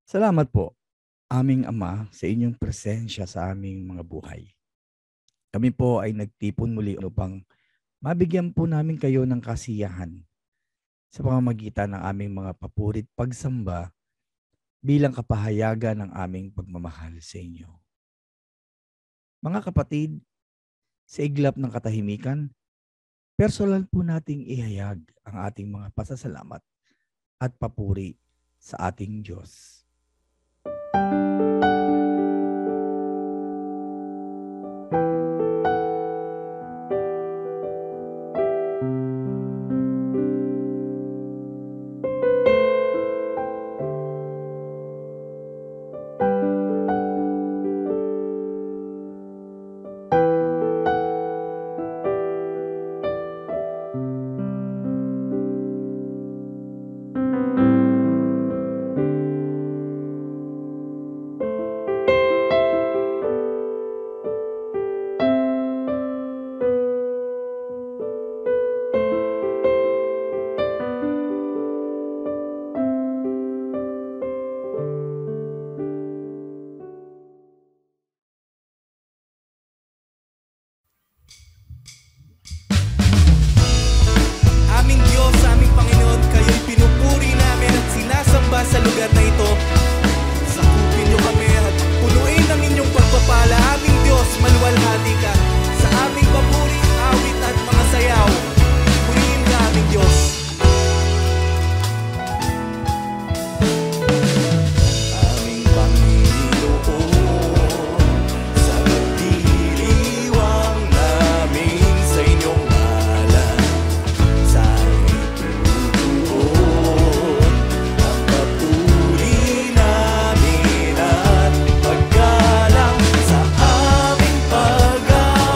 Salamat po, aming Ama, sa inyong presensya sa aming mga buhay. Kami po ay nagtipon muli upang mabigyan po namin kayo ng kasiyahan sa pamamagitan ng aming mga papurit pagsamba bilang kapahayagan ng aming pagmamahal sa inyo. Mga kapatid, sa iglap ng katahimikan, personal po nating ihayag ang ating mga pasasalamat at papuri sa ating Diyos. Aming Diyos, aming Panginoon, kayo'y pinupuri namin at sinasamba sa lugar na ito. Sakupin niyo kami at punuin ng inyong pagpapala. Aming Diyos, maluwalhati ka sa aming papuri, awit at mga sayaw. Purihin ka, aming Diyos. Aming Panginoon, sa pagdiriwang namin sa inyong ngalan, sa itutuon ang papuri namin at paggalang sa aming pag-aaral.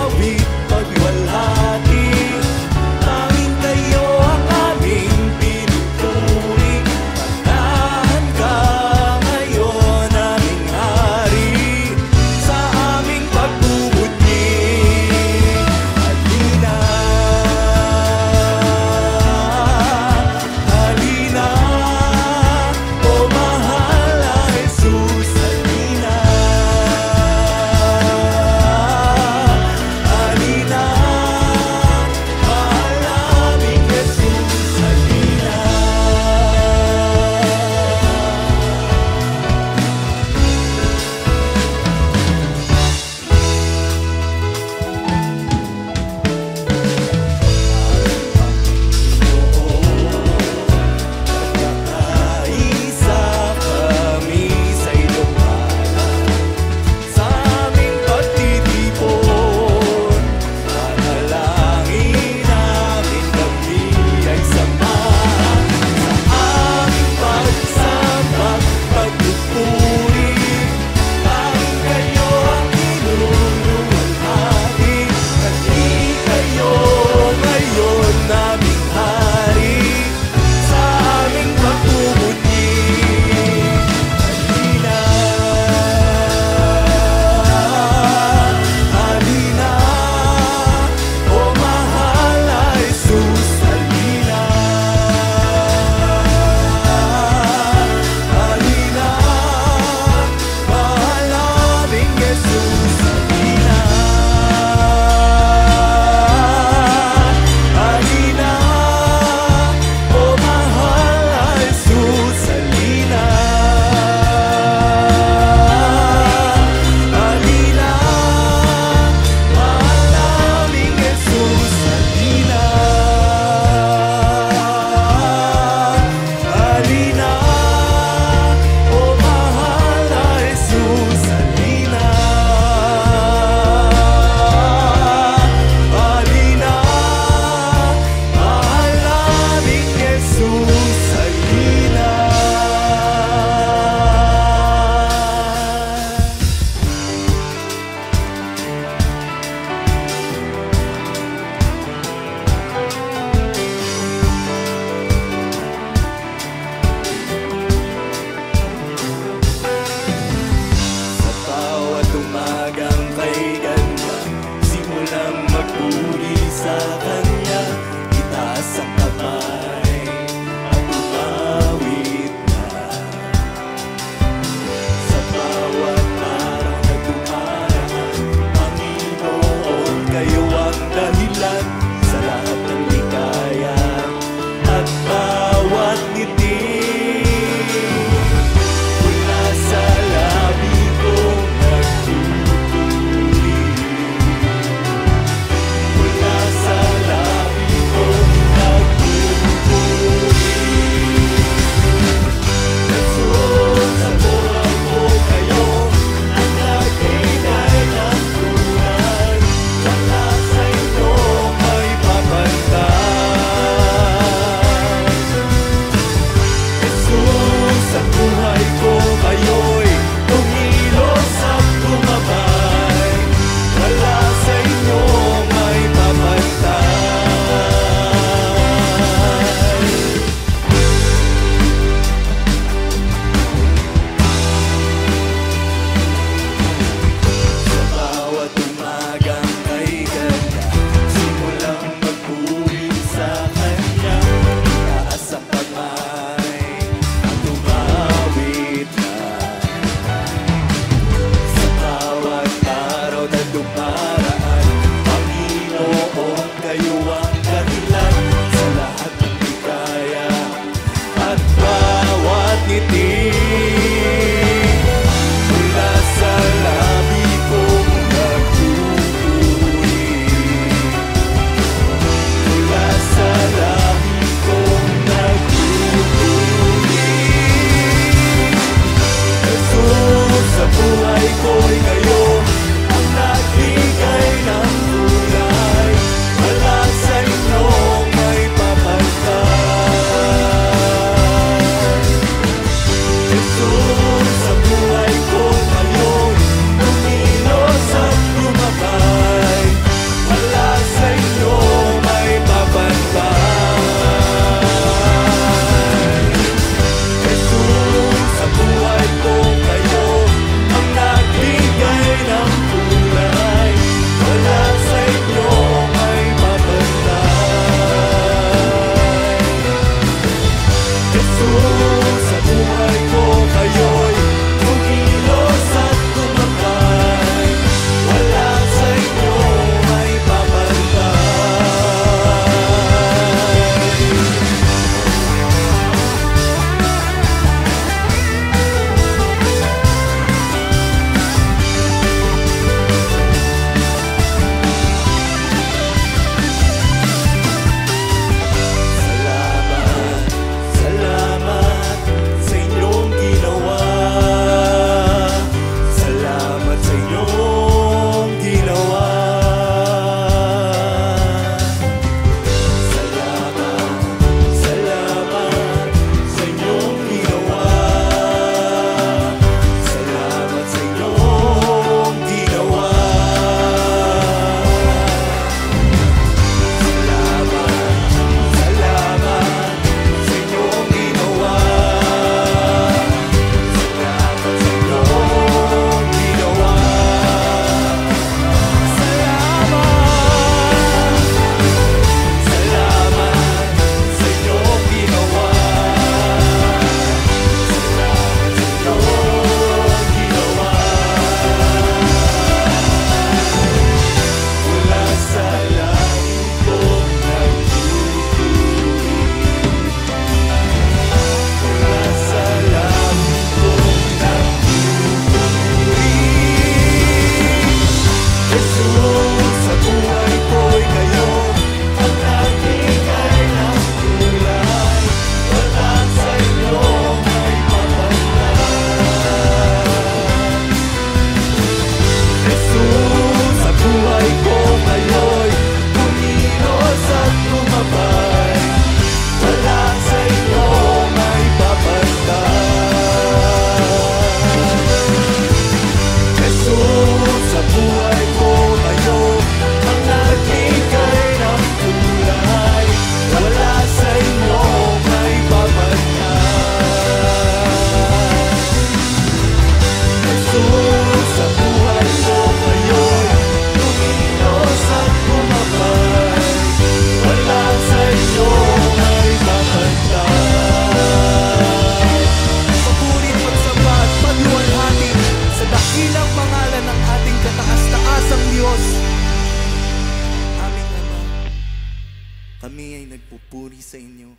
puri sa inyo,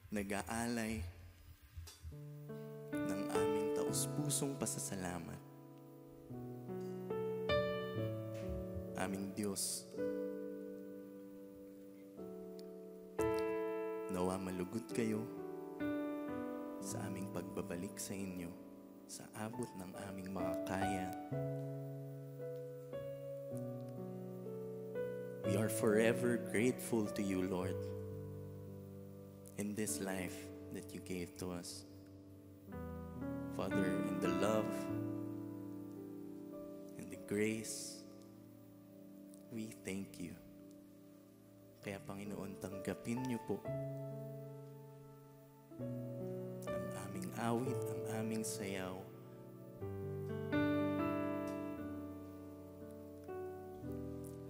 nag-aalay ng aming taus-pusong pasasalamat. Aming Diyos, nawa malugod kayo sa aming pagbabalik sa inyo sa abot ng aming mga kaya. We are forever grateful to you, Lord, in this life that you gave to us. Father, in the love and the grace, we thank you. Kaya Panginoon, tanggapin niyo po ang aming awit, ang aming sayaw.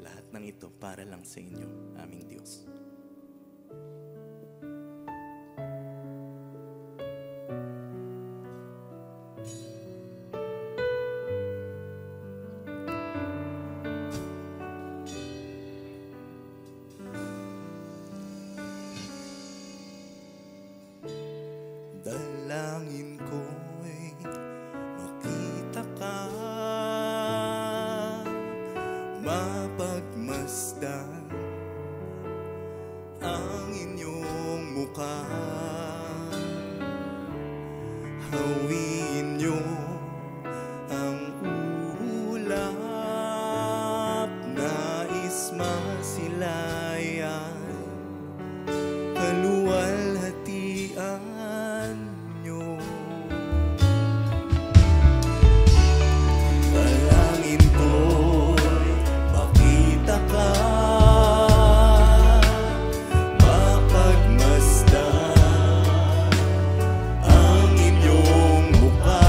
Lahat ng ito para lang sa inyo, aming Diyos. Dalangin ko'y makita ka, mapagmasdan ang inyong mukha. Hawiin niyo ang ulap, nais masilayan, kaluwalhatian. Mapagmasdan ang inyong mukha.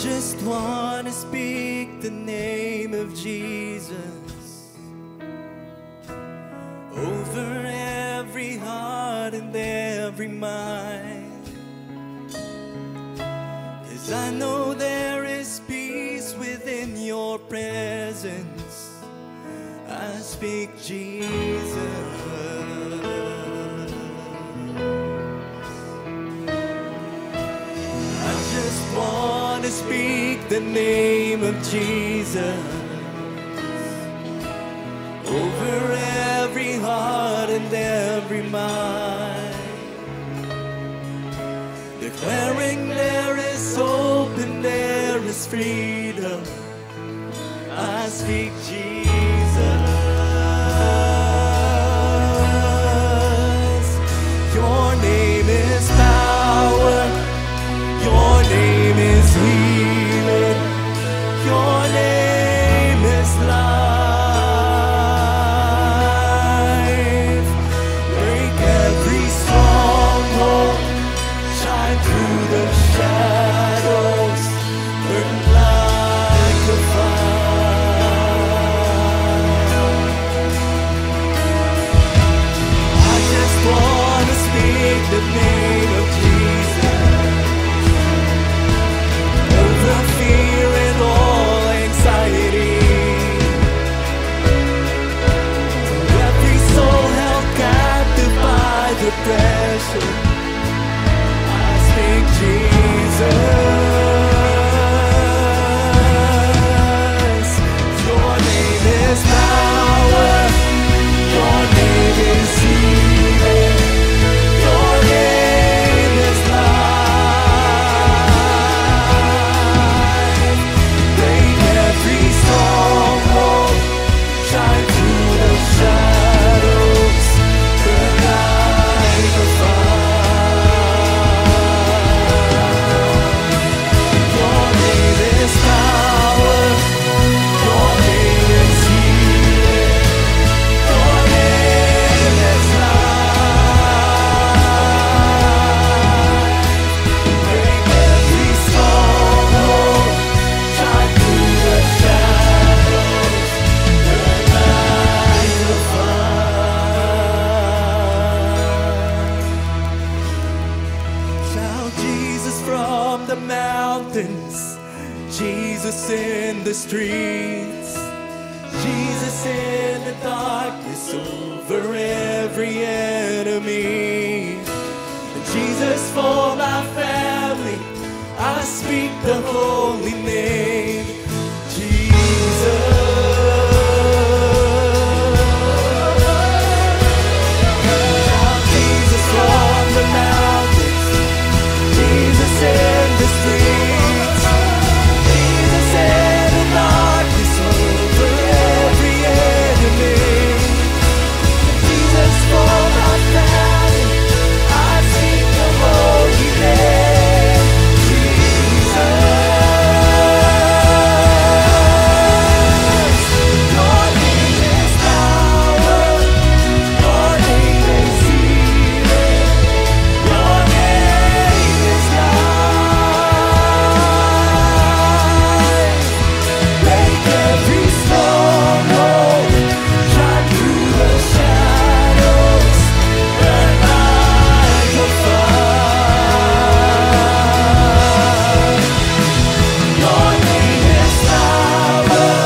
just want to speak the name of Jesus over every heart and every mind, 'cause I know there is peace within your presence. I speak Jesus. I just want to speak the name of Jesus over every heart and every mind, declaring there is hope and there is freedom. I speak Jesus. Your name is power. Your name is healing. Your name is life. Break every stronghold. Shine through the shadows. Burn like a fire. I just want to speak the name of Jesus over fear and all anxiety. To every soul held captive by depression, I speak Jesus. Your name is power. Your name is healing. Your name is life. Break every stronghold. Shine through the shadows. Burn like a fire. Your name is power. Your name is healing. Your name is life. Break every stronghold. Shine through the shadows. Burn like a fire. Shout Jesus from the mountains, Jesus in the streets, Jesus in the darkness over every enemy. Jesus for my family, I speak the holy name, Jesus. Shout Jesus from the mountains, Jesus in the streets, Jesus in the darkness over every enemy. Jesus for my family, I speak the holy name, Jesus. Your name is power. Your name is healing. Your name is life. Break every stronghold. Shine through the shadows. Burn like a fire. Your name is power.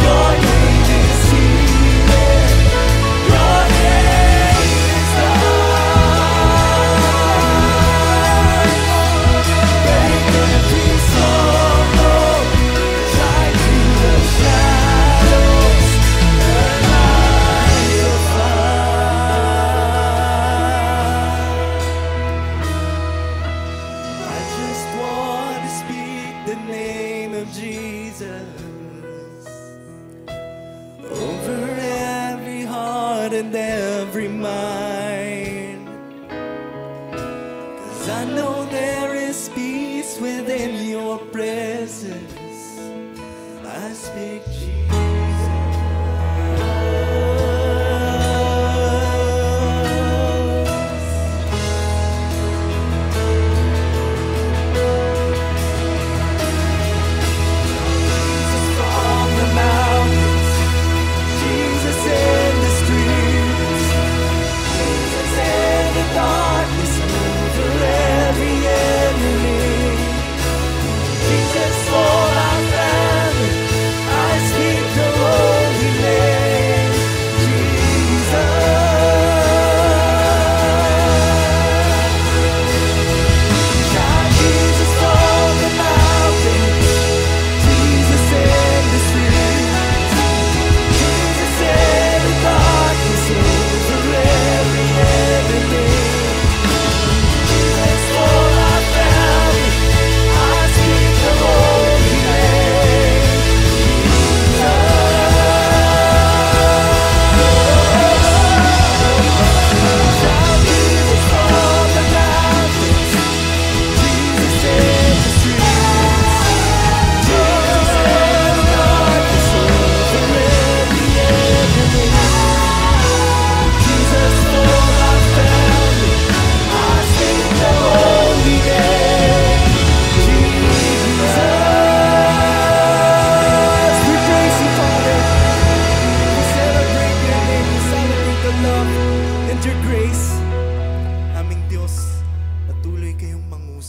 Your name is healing. Your name is life. Break every stronghold. Shine through the shadows. Burn like a fire. I just want to speak the name of Jesus over every heart and every mind, 'cause I know there is peace within your presence. I speak Jesus.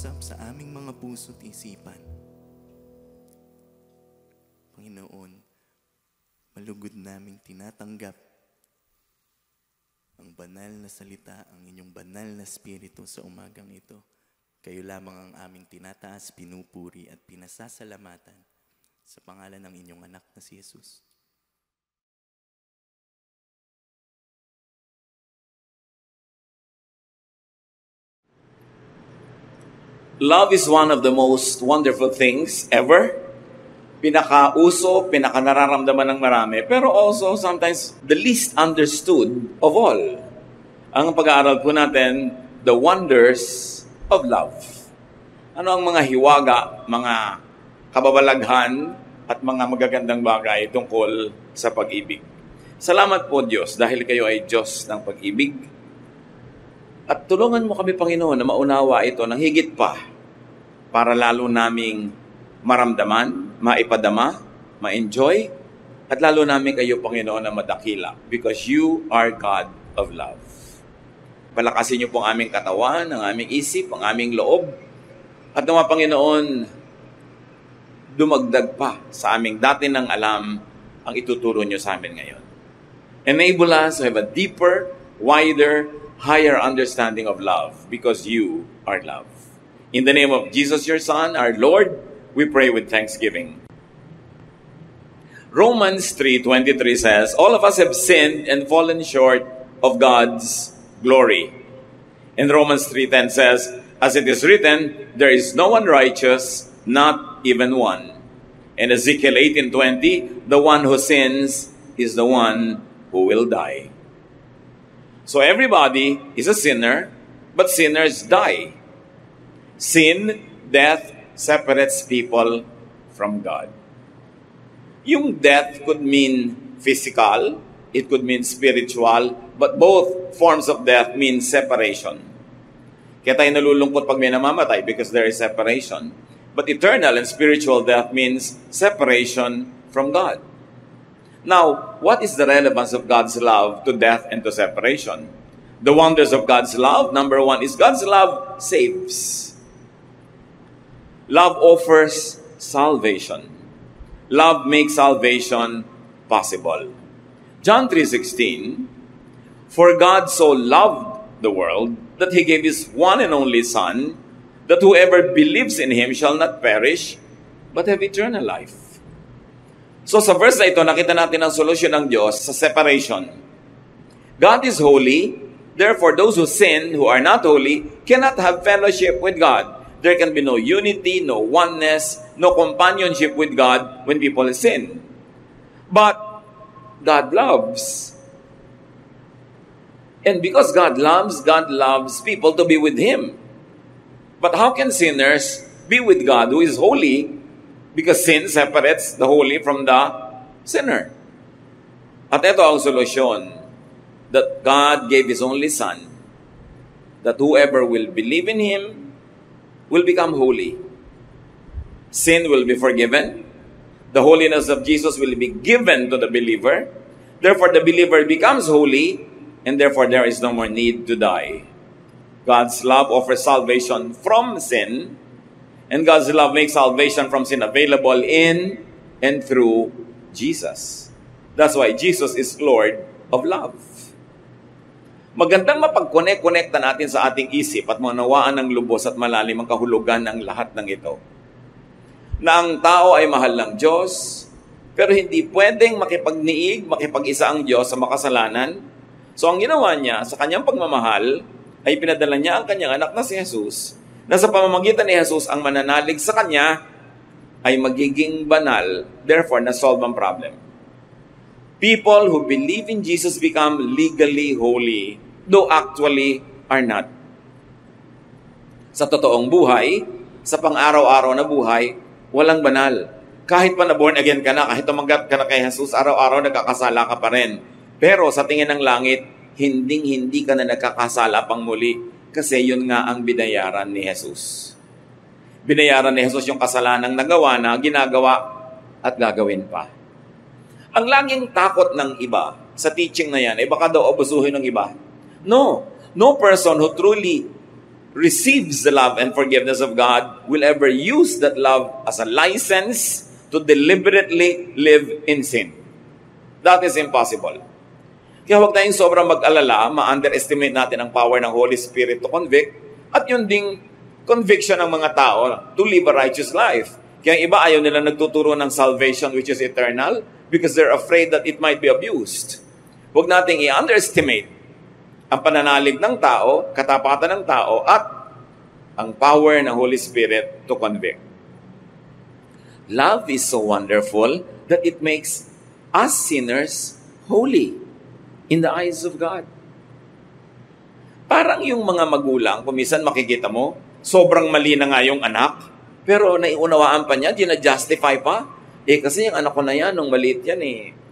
kumausap sa aming mga puso't isipan. Panginoon, malugod naming tinatanggap ang banal na salita, ang inyong banal na spirito sa umagang ito. Kayo lamang ang aming tinataas, pinupuri at pinasasalamatan sa pangalan ng inyong anak na si Jesus. Love is one of the most wonderful things ever. Pinakauso, pinakanararamdaman ng marami, pero also sometimes the least understood of all. Ang pag-aaral po natin, the wonders of love. Ano ang mga hiwaga, mga kababalaghan, at mga magagandang bagay tungkol sa pag-ibig. Salamat po Diyos dahil kayo ay Diyos ng pag-ibig. At tulungan mo kami, Panginoon, na maunawa ito ng higit pa para lalo naming maramdaman, maipadama, ma-enjoy, at lalo namin kayo, Panginoon, na madakila because you are God of love. Palakasin niyo po ang aming katawan, ang aming isip, ang aming loob, at nawa, Panginoon, dumagdag pa sa aming dati ng alam ang ituturo niyo sa amin ngayon. Enable us to have a deeper, wider, higher understanding of love because you are love. In the name of Jesus, your Son, our Lord, we pray with thanksgiving. Romans 3:23 says, all of us have sinned and fallen short of God's glory. And Romans 3:10 says, as it is written, there is no one righteous, not even one. And Ezekiel 18:20, the one who sins is the one who will die. So everybody is a sinner, but sinners die. Sin, death, separates people from God. Yung death could mean physical, it could mean spiritual, but both forms of death mean separation. Kaya tayo nalulungkot pag may namamatay because there is separation. But eternal and spiritual death means separation from God. Now, what is the relevance of God's love to death and to separation? The wonders of God's love, number one, is God's love saves. Love offers salvation. Love makes salvation possible. John 3:16, for God so loved the world that He gave His one and only Son, that whoever believes in Him shall not perish, but have eternal life. So sa verse na ito, nakita natin ang solusyon ng Diyos sa separation. God is holy, therefore those who sin, who are not holy, cannot have fellowship with God. There can be no unity, no oneness, no companionship with God when people sin. But God loves. And because God loves people to be with Him. But how can sinners be with God who is holy? Because sin separates the holy from the sinner. At ito ang solusyon, that God gave His only Son, that whoever will believe in Him will become holy. Sin will be forgiven. The holiness of Jesus will be given to the believer. Therefore, the believer becomes holy, and therefore there is no more need to die. God's love offers salvation from sin, and God's love makes salvation from sin available in and through Jesus. That's why Jesus is Lord of love. Magandang mapag-connect-connecta natin sa ating isip at manawaan ng lubos at malalim ang kahulugan ng lahat ng ito. Na ang tao ay mahal ng Diyos, pero hindi pwedeng makipagniig, makipag-isa ang Diyos sa makasalanan. So ang ginawa niya sa kanyang pagmamahal ay pinadala niya ang kanyang anak na si Jesus, na sa pamamagitan ni Jesus ang mananalig sa kanya ay magiging banal, therefore na-solve ang problem. People who believe in Jesus become legally holy, though actually are not. Sa totoong buhay, sa pang-araw-araw na buhay, walang banal. Kahit pa na born again ka na, kahit tumanggap ka na kay Jesus, araw-araw nagkakasala ka pa rin. Pero sa tingin ng langit, hindi ka na nagkakasala pang muli kasi yun nga ang binayaran ni Jesus. Binayaran ni Jesus yung kasalanang nagawa na, ginagawa at gagawin pa. Ang laging takot ng iba sa teaching na yan, baka daw abusuhin ng iba. No person who truly receives the love and forgiveness of God will ever use that love as a license to deliberately live in sin. That is impossible. Kaya huwag tayong sobrang mag-alala, ma-underestimate natin ang power ng Holy Spirit to convict, at yun ding conviction ng mga tao to live a righteous life. Kaya iba ayaw nila nagtuturo ng salvation which is eternal because they're afraid that it might be abused. Huwag nating i-underestimate ang pananalig ng tao, katapatan ng tao, at ang power ng Holy Spirit to convict. Love is so wonderful that it makes us sinners holy in the eyes of God. Parang yung mga magulang, kung minsan makikita mo, sobrang mali na nga yung anak, pero naiunawaan pa niya, ginajustify pa. Kasi yung anak ko na yan, nung maliit yan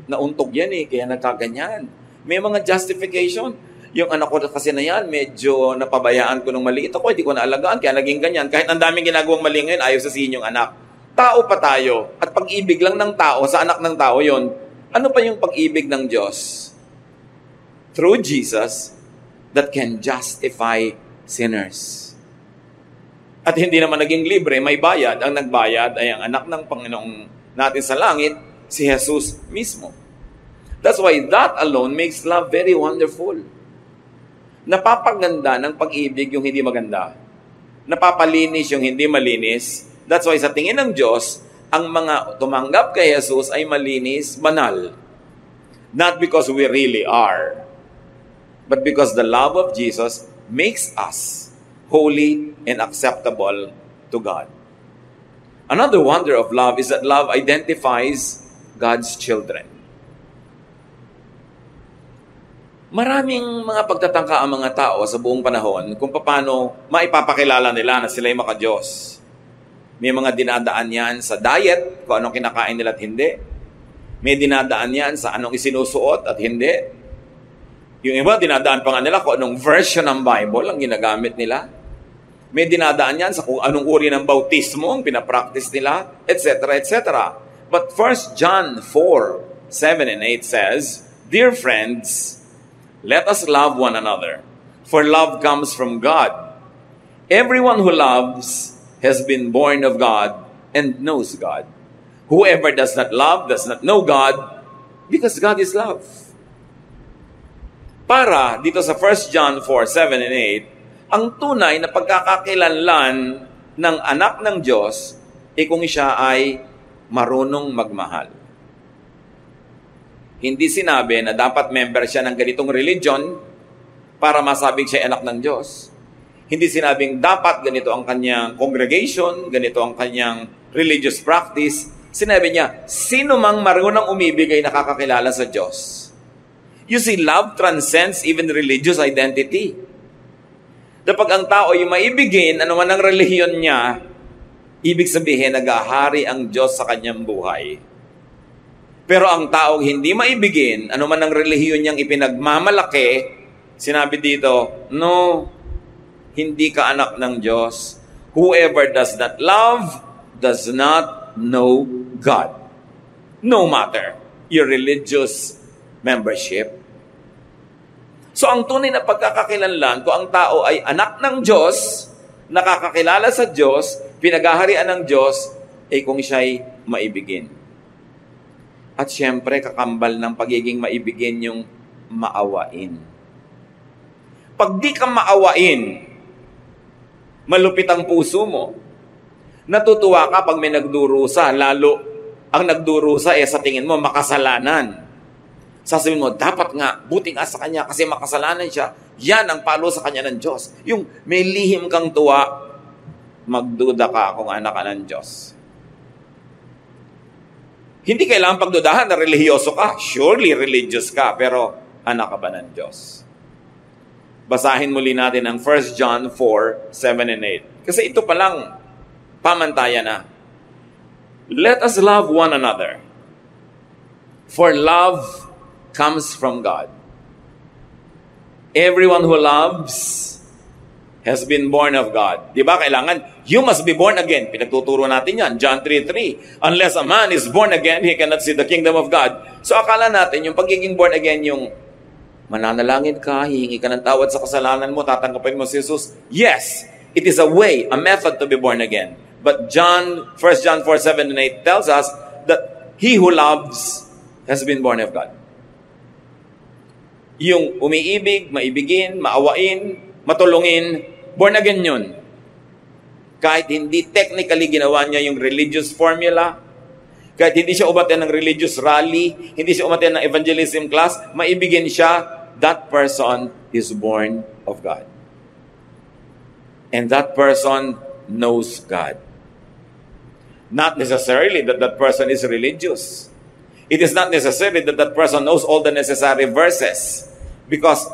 nauntog yan kaya nagkaganyan. May mga justification. Yung anak ko kasi na yan, medyo napabayaan ko nung maliit ako, hindi ko naalagaan, kaya naging ganyan. Kahit ang daming ginagawang mali ngayon, ayaw sasabihin yung anak. Tao pa tayo, at pag-ibig lang ng tao, sa anak ng tao yon. Ano pa yung pag-ibig ng Diyos? Through Jesus, that can justify sinners. At hindi naman naging libre, may bayad. Ang nagbayad ay ang anak ng Panginoong natin sa langit, si Jesus mismo. That's why that alone makes love very wonderful. Napapaganda ng pag-ibig yung hindi maganda. Napapalinis yung hindi malinis. That's why sa tingin ng Diyos, ang mga tumanggap kay Jesus ay malinis, banal. Not because we really are, but because the love of Jesus makes us holy and acceptable to God. Another wonder of love is that love identifies God's children. Maraming mga pagtatangka ang mga tao sa buong panahon kung paano maipapakilala nila na sila'y maka-Diyos. May mga dinadaan yan sa diet, kung anong kinakain nila at hindi. May dinadaan yan sa anong isinusuot at hindi. Yung iba, dinadaan pa nga nila kung anong version ng Bible ang ginagamit nila. May dinadaan yan sa kung anong uri ng bautismo ang pinapractice nila, etc., etc. But 1 John 4:7 and 8 says, "Dear friends, let us love one another, for love comes from God. Everyone who loves has been born of God and knows God. Whoever does not love does not know God, because God is love." Para dito sa 1 John 4:7 and 8, ang tunay na pagkakakilanlan ng anak ng Diyos kung siya ay marunong magmahal. Hindi sinabi na dapat member siya ng ganitong religion para masabing siya ay anak ng Diyos. Hindi sinabing dapat ganito ang kanyang congregation, ganito ang kanyang religious practice. Sinabi niya, sino mang marunong umibig ay nakakakilala sa Diyos. You see, love transcends even religious identity. Kapag ang tao ay maibigin, ano man ang relihiyon niya, ibig sabihin, nag-ahari ang Diyos sa kanyang buhay. Pero ang taong hindi maibigin, ano man ang relihiyon niyang ipinagmamalaki, sinabi dito, no, hindi ka anak ng Diyos. Whoever does not love does not know God. No matter your religious membership. So ang tunay na pagkakakilanlan, kung ang tao ay anak ng Diyos, nakakakilala sa Diyos, pinagaharian ng Diyos, ay kung siya'y maibigin. At siyempre, kakambal ng pagiging maibigin yung maawain. Pag di ka maawain, malupit ang puso mo. Natutuwa ka pag may nagdurusa, lalo ang nagdurusa sa tingin mo makasalanan. Sasabihin mo, dapat nga, buti nga sa kanya kasi makasalanan siya. Yan ang palo sa kanya ng Diyos. Yung may lihim kang tuwa, magduda ka kung anak ka ng Diyos. Hindi kailangan pagdudahan na relihiyoso ka. Surely religious ka, pero anak ka ba ng Diyos? Basahin muli natin ang 1 John 4:7 and 8. Kasi ito palang pamantayan na. Let us love one another. For love comes from God. Everyone who loves has been born of God. Di ba kailangan, you must be born again. Pinagtuturo natin yan, John 3:3. Unless a man is born again, he cannot see the kingdom of God. So akala natin, yung pagiging born again, yung Mananalangin ka, hihingi ka ng tawad sa kasalanan mo, tatanggapin mo si Jesus. Yes, it is a way, a method to be born again. But 1 John 4:7 and 8 tells us that he who loves has been born of God. Yung umiibig, maibigin, maawain, matulungin, born again yun. Kahit hindi technically ginawa niya yung religious formula, kahit hindi siya umaten ng religious rally, hindi siya umaten ng evangelism class, maibigin siya, that person is born of God. And that person knows God. Not necessarily that that person is religious. It is not necessarily that that person knows all the necessary verses. Because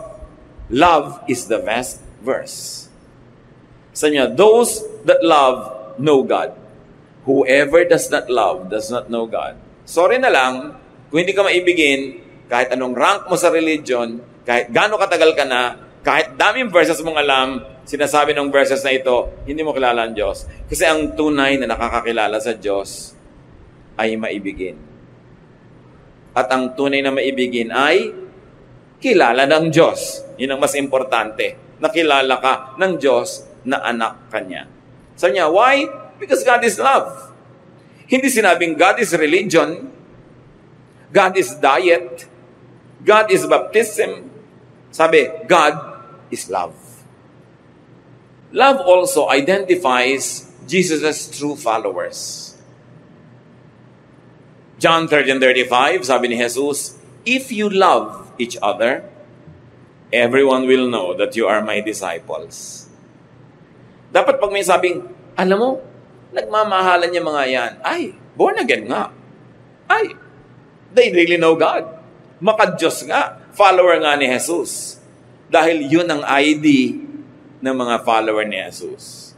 love is the best verse. Sa niya, those that love know God. Whoever does not love does not know God. Sorry na lang, kung hindi ka maibigin, kahit anong rank mo sa religion, kahit gaano katagal ka na, kahit daming verses mong alam, sinasabi ng verses na ito, hindi mo kilala ang Diyos. Kasi ang tunay na nakakakilala sa Diyos ay maibigin. At ang tunay na maibigin ay kilala ng Diyos. Yun ang mas importante. Nakilala ka ng Diyos na anak ka niya. Sabi niya, why? Because God is love. Hindi sinabing God is religion. God is diet. God is baptism. Sabi, God is love. Love also identifies Jesus' true followers. John 13:35, sabi ni Jesus, if you love each other, everyone will know that you are my disciples. Dapat pag may sabing, alam mo, nagmamahalan niya mga yan. Ay, born again nga. Ay, they really know God. Maka-Diyos nga. Follower nga ni Jesus. Dahil yun ang ID ng mga follower ni Jesus.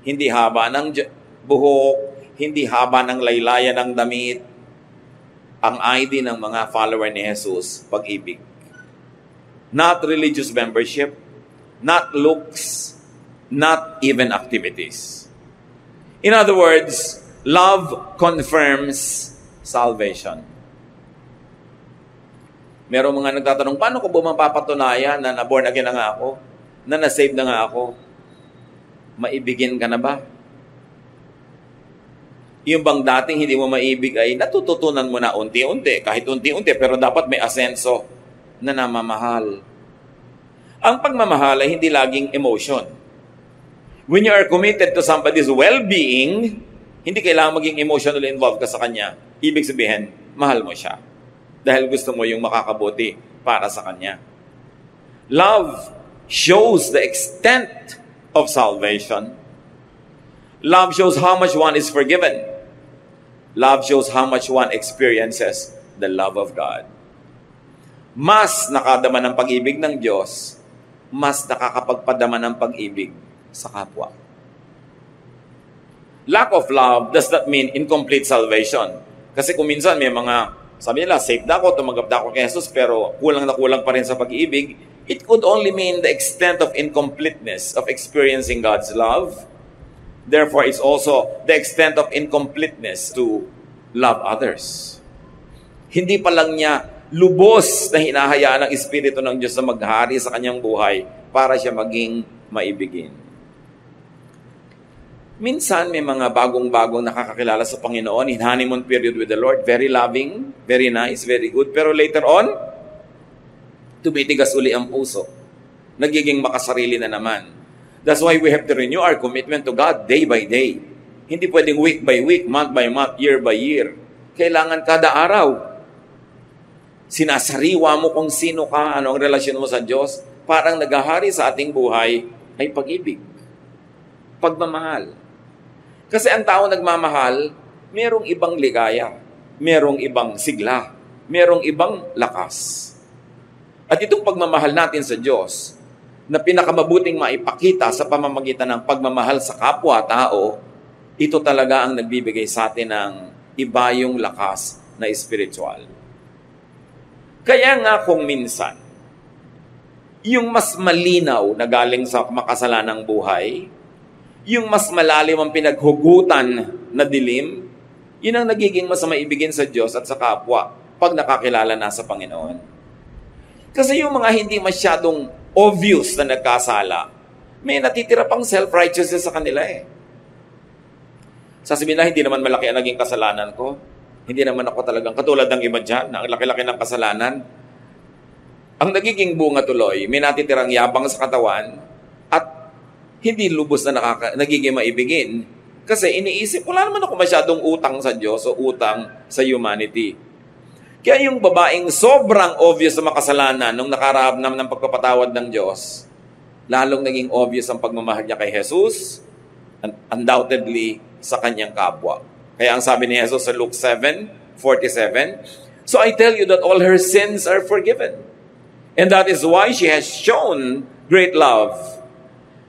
Hindi haba ng buhok, hindi haba ng laylayan ng damit. Ang ID ng mga follower ni Jesus, pag-ibig. Not religious membership, not looks, not even activities. In other words, love confirms salvation. Merong mga nagtatanong, paano ko ba mapapatunayan na na-born again na nga ako? Na na-save na nga ako? Maibigin ka na ba? Yung bang dating hindi mo maibig ay natututunan mo na unti-unti, kahit unti-unti, pero dapat may asenso na namamahal. Ang pagmamahal ay hindi laging emotion. When you are committed to somebody's well-being, hindi kailangan maging emotionally involved ka sa kanya. Ibig sabihin, mahal mo siya. Dahil gusto mo yung makakabuti para sa kanya. Love shows the extent of salvation. Love shows how much one is forgiven. Love shows how much one experiences the love of God. Mas nakadama ng pag-ibig ng Diyos, mas nakakapagpadama ng pag-ibig sa kapwa. Lack of love does not mean incomplete salvation. Kasi kung minsan may mga, sabi nila, saved ako, tumanggap na ako kay Jesus, pero kulang na kulang pa rin sa pag-ibig, it could only mean the extent of incompleteness of experiencing God's love. Therefore, it's also the extent of incompleteness to love others. Hindi pa lang niya lubos na hinahayaan ng Espiritu ng Diyos na maghari sa kanyang buhay para siya maging maibigin. Minsan, may mga bagong-bagong nakakakilala sa Panginoon in honeymoon period with the Lord. Very loving, very nice, very good. Pero later on, tumitigas uli ang puso. Nagiging makasarili na naman. That's why we have to renew our commitment to God day by day. Hindi pwedeng week by week, month by month, year by year. Kailangan kada araw. Sinasariwa mo kung sino ka, ano ang relasyon mo sa Diyos. Parang naghahari sa ating buhay ay pag-ibig. Pagmamahal. Kasi ang tao nagmamahal, merong ibang ligaya, merong ibang sigla, merong ibang lakas. At itong pagmamahal natin sa Diyos, na pinakamabuting maipakita sa pamamagitan ng pagmamahal sa kapwa-tao, ito talaga ang nagbibigay sa atin ng iba yung lakas na espiritual. Kaya nga kung minsan, yung mas malinaw na galing sa makasalanang buhay, yung mas malalim ang pinaghugutan na dilim, yun ang nagiging mas maibigin sa Diyos at sa kapwa pag nakakilala na sa Panginoon. Kasi yung mga hindi masyadong obvious na nagkasala, may natitira pang self-righteousness sa kanila eh. Sasabihin na, hindi naman malaki ang naging kasalanan ko. Hindi naman ako talagang katulad ng iba dyan, na ang laki-laki ng kasalanan. Ang nagiging bunga tuloy, may natitirang yabang sa katawan at hindi lubos na nagiging maibigin. Kasi iniisip, wala naman ako masyadong utang sa Diyos o utang sa humanity. Kaya yung babaeng sobrang obvious na makasalanan nung nakarahap naman ng pagpapatawad ng Diyos, lalong naging obvious ang pagmamahal niya kay Jesus, undoubtedly sa kanyang kapwa. Kaya ang sabi ni Jesus sa Luke 7:47, "So I tell you that all her sins are forgiven. And that is why she has shown great love.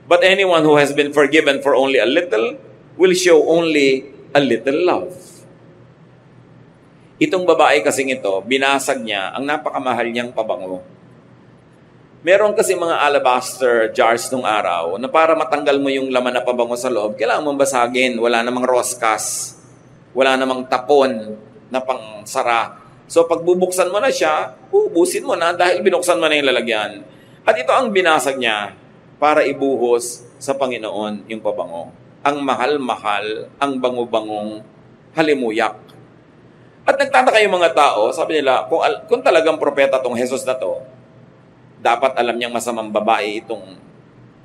But anyone who has been forgiven for only a little will show only a little love." Itong babae kasing ito, binasag niya ang napakamahal niyang pabango. Meron kasi mga alabaster jars nung araw na para matanggal mo yung laman na pabango sa loob, kailangan mong basagin. Wala namang roskas. Wala namang tapon na pangsara. So pag bubuksan mo na siya, ubusin mo na dahil binuksan mo na yung lalagyan. At ito ang binasag niya para ibuhos sa Panginoon yung pabango. Ang mahal-mahal, ang bango-bangong halimuyak. At nagtataka yung mga tao, sabi nila, kung talagang propeta tong Jesus na to, dapat alam niyang masamang babae itong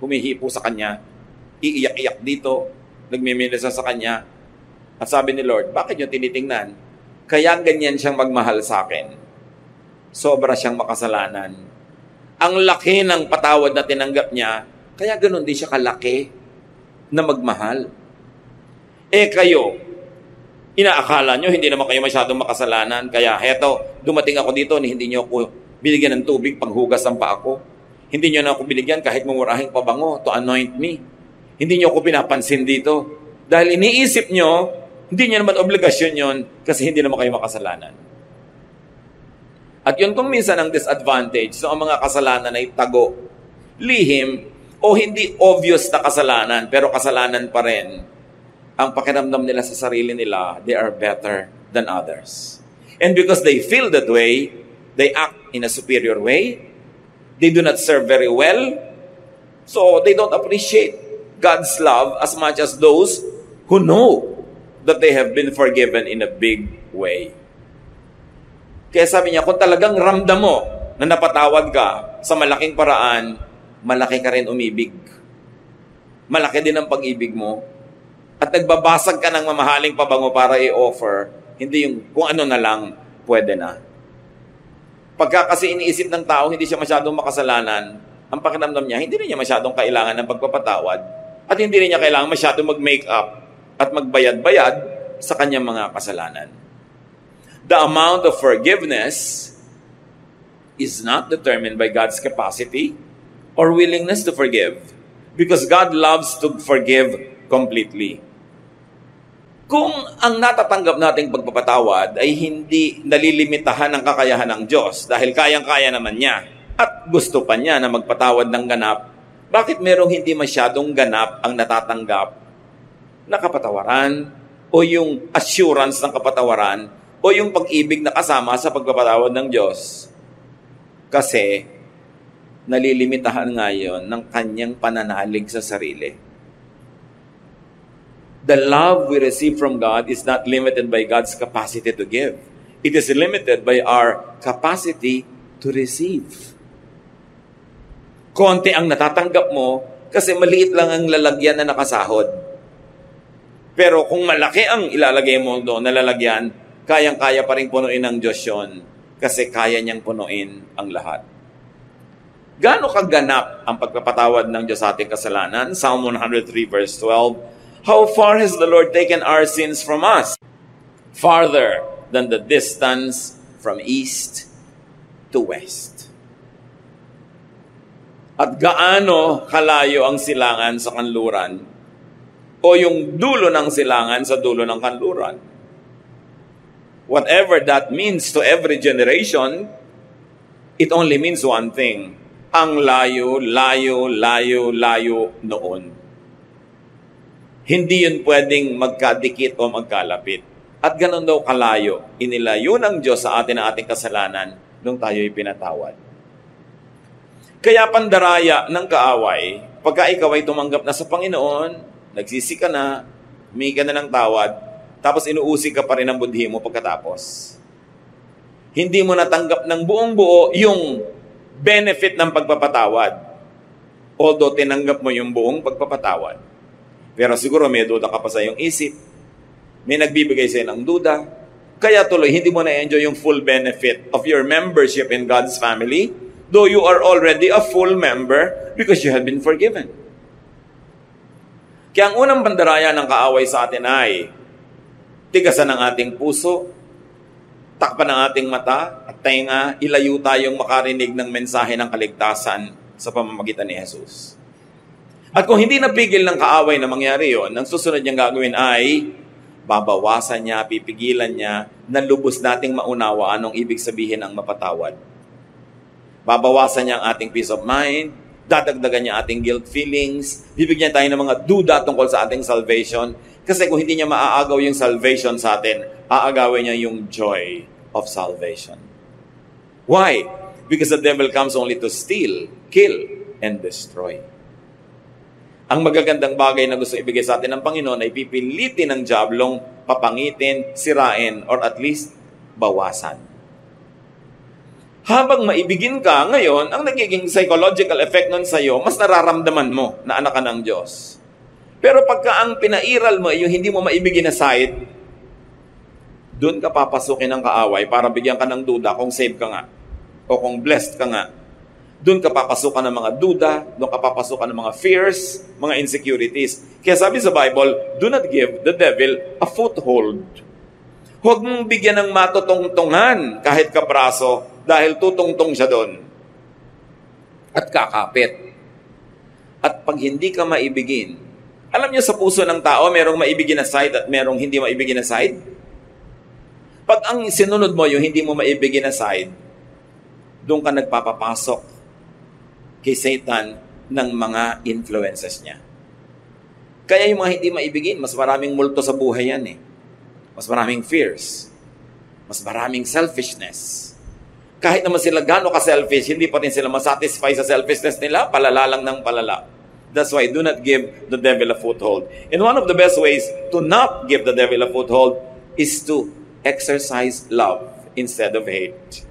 humihipo sa kanya, iiyak-iyak dito, nagmiminisa sa kanya. At sabi ni Lord, bakit niyo tinitingnan? Kaya ganyan siyang magmahal sa akin. Sobra siyang makasalanan. Ang laki ng patawad na tinanggap niya, kaya ganun din siya kalaki na magmahal. Eh kayo, inaakala nyo, hindi naman kayo masyadong makasalanan. Kaya heto, dumating ako dito, hindi nyo ako binigyan ng tubig panghugas ng paa ko. Hindi nyo na ako binigyan kahit mumurahing pabango to anoint me. Hindi nyo ako pinapansin dito. Dahil iniisip nyo, hindi nyo naman obligasyon yon kasi hindi naman kayo makasalanan. At yun kung minsan ang disadvantage, so ang mga kasalanan ay tago, lihim, o hindi obvious na kasalanan, pero kasalanan pa rin. Ang pakiramdam nila sa sarili nila, they are better than others. And because they feel that way, they act in a superior way. They do not serve very well. So they don't appreciate God's love as much as those who know that they have been forgiven in a big way. Kaya sabi niya, kung talagang ramdam mo na napatawad ka sa malaking paraan, malaki ka rin umibig. Malaki din ang pag-ibig mo. At nagbabasag ka ng mamahaling pabango para i-offer, hindi yung kung ano na lang, pwede na. Pagka kasi iniisip ng tao, hindi siya masyadong makasalanan, ang pakiramdam niya, hindi rin niya masyadong kailangan ng pagpapatawad, at hindi rin niya kailangan masyadong mag-make up at magbayad-bayad sa kanyang mga kasalanan. The amount of forgiveness is not determined by God's capacity or willingness to forgive, because God loves to forgive completely. Kung ang natatanggap nating pagpapatawad ay hindi nalilimitahan ng kakayahan ng Diyos dahil kayang-kaya naman niya at gusto pa niya na magpatawad ng ganap, bakit merong hindi masyadong ganap ang natatanggap na kapatawaran o yung assurance ng kapatawaran o yung pag-ibig na kasama sa pagpapatawad ng Diyos? Kasi nalilimitahan ngayon ng kanyang pananalig sa sarili. The love we receive from God is not limited by God's capacity to give. It is limited by our capacity to receive. Konti ang natatanggap mo kasi maliit lang ang lalagyan na nakasahod. Pero kung malaki ang ilalagay mo doon na lalagyan, kayang-kaya pa rin punuin ng Diyos yun kasi kaya niyang punuin ang lahat. Gaano kaganap ang pagpapatawad ng Diyos sa ating kasalanan? Psalm 103 verse 12, how far has the Lord taken our sins from us? Farther than the distance from east to west. At gaano kalayo ang silangan sa kanluran o yung dulo ng silangan sa dulo ng kanluran. Whatever that means to every generation, it only means one thing. Ang layo, layo, layo, layo noon. Hindi yun pwedeng magkadikit o magkalapit. At ganun daw kalayo, inilayo ng Diyos sa atin ang ating kasalanan nung tayo'y pinatawad. Kaya pandaraya ng kaaway, pagka ikaw ay tumanggap na sa Panginoon, nagsisi ka na, humingi ka na ng tawad, tapos inuusig ka pa rin ang budhi mo pagkatapos. Hindi mo natanggap ng buong buo yung benefit ng pagpapatawad. Although tinanggap mo yung buong pagpapatawad. Pero siguro may duda ka pa sa iyong isip. May nagbibigay sa iyo ng duda. Kaya tuloy, hindi mo na-enjoy yung full benefit of your membership in God's family, though you are already a full member because you have been forgiven. Kaya ang unang pandaraya ng kaaway sa atin ay tigasan ng ating puso, takpan ng ating mata at tenga, ilayo tayong makarinig ng mensahe ng kaligtasan sa pamamagitan ni Jesus. At kung hindi napigil ng kaaway na mangyari yon, ang susunod niyang gagawin ay babawasan niya, pipigilan niya na lubos nating maunawaan anong ibig sabihin ng mapatawad. Babawasan niya ang ating peace of mind, dadagdagan niya ating guilt feelings, bibigyan tayo ng mga duda tungkol sa ating salvation. Kasi kung hindi niya maaagaw yung salvation sa atin, aagawin niya yung joy of salvation. Why? Because the devil comes only to steal, kill, and destroy. Ang magagandang bagay na gusto ibigay sa atin ng Panginoon ay pipilitin ng diablong papangitin, sirain, or at least bawasan. Habang maibigin ka, ngayon, ang nagiging psychological effect nun sa'yo, mas nararamdaman mo na anak ka ng Diyos. Pero pagka ang pinairal mo ay yung hindi mo maibigin na side, doon ka papasukin ng kaaway para bigyan ka ng duda kung saved ka nga o kung blessed ka nga. Doon ka papasukan ng mga duda, doon ka papasukan ng mga fears, mga insecurities. Kaya sabi sa Bible, do not give the devil a foothold. Huwag mong bigyan ng matutungtungan kahit kapraso dahil tutungtong siya doon at kakapit. At pag hindi ka maibigin, alam niyo sa puso ng tao, merong maibigin na side at merong hindi maibigin na side. Pag ang sinunod mo yung hindi mo maibigin na side, doon ka nagpapapasok kay Satan ng mga influences niya. Kaya yung mga hindi maibigin, mas maraming multo sa buhay yan eh. Mas maraming fears. Mas maraming selfishness. Kahit naman sila gaano ka-selfish, hindi pa rin sila masatisfy sa selfishness nila, palala lang ng palala. That's why do not give the devil a foothold. And one of the best ways to not give the devil a foothold is to exercise love instead of hate.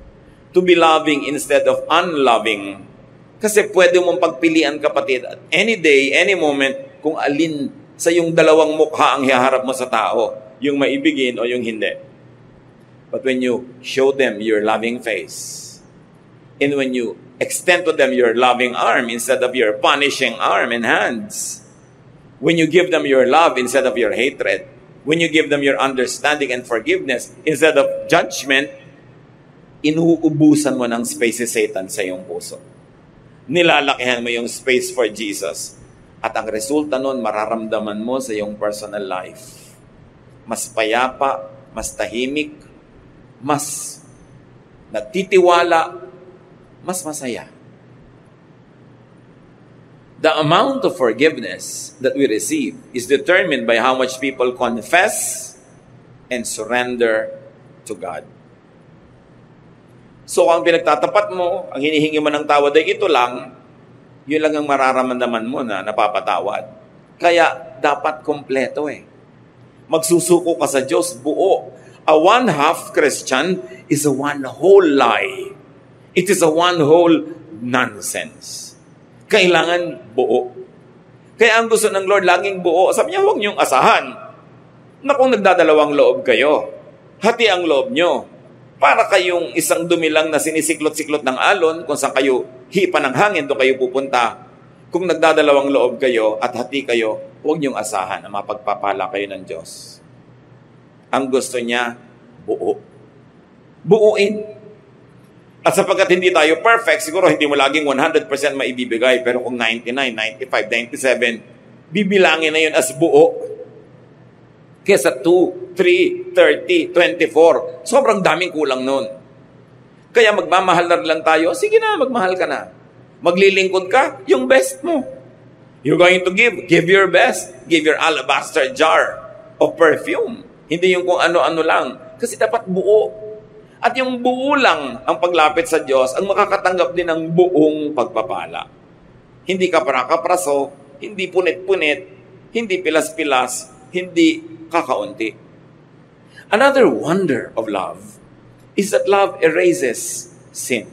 To be loving instead of unloving. Kasi pwede mong pagpilian, kapatid, at any day, any moment, kung alin sa yung dalawang mukha ang hiharap mo sa tao, yung maibigin o yung hindi. But when you show them your loving face, and when you extend to them your loving arm instead of your punishing arm and hands, when you give them your love instead of your hatred, when you give them your understanding and forgiveness instead of judgment, inuubusan mo ng space si Satan sa iyong puso. Nilalakihan mo yung space for Jesus. At ang resulta nun, mararamdaman mo sa iyong personal life. Mas payapa, mas tahimik, mas nagtitiwala, mas masaya. The amount of forgiveness that we receive is determined by how much people confess and surrender to God. So, ang pinagtatapat mo, ang hinihingi mo ng tawad ay ito lang, yun lang ang mararamdaman mo na napapatawad. Kaya, dapat kompleto eh. Magsusuko ka sa Diyos, buo. A one-half Christian is a one whole lie. It is a one whole nonsense. Kailangan buo. Kaya ang gusto ng Lord, laging buo. Sabi niya, huwag niyong asahan na kung nagdadalawang loob kayo, hati ang loob niyo. Para kayong isang dumilang na sinisiklot-siklot ng alon, kung saan kayo hipa ng hangin, doon kayo pupunta. Kung nagdadalawang loob kayo at hati kayo, huwag niyong asahan na mapagpapala kayo ng Diyos. Ang gusto niya, buo. Buuin. At sapagkat hindi tayo perfect, siguro hindi mo laging 100% maibibigay, pero kung 99, 95, 97, bibilangin na yun as buo. Kesa 2, 3, 30, 24. Sobrang daming kulang nun. Kaya magmamahal na lang tayo, sige na, magmahal ka na. Maglilingkod ka, yung best mo. You're going to give your best. Give your alabaster jar of perfume. Hindi yung kung ano-ano lang. Kasi dapat buo. At yung buo lang ang paglapit sa Diyos ang makakatanggap din ng buong pagpapala. Hindi kapra-kapraso, hindi punit-punit, hindi pilas-pilas, hindi kakaunti. Another wonder of love is that love erases sin.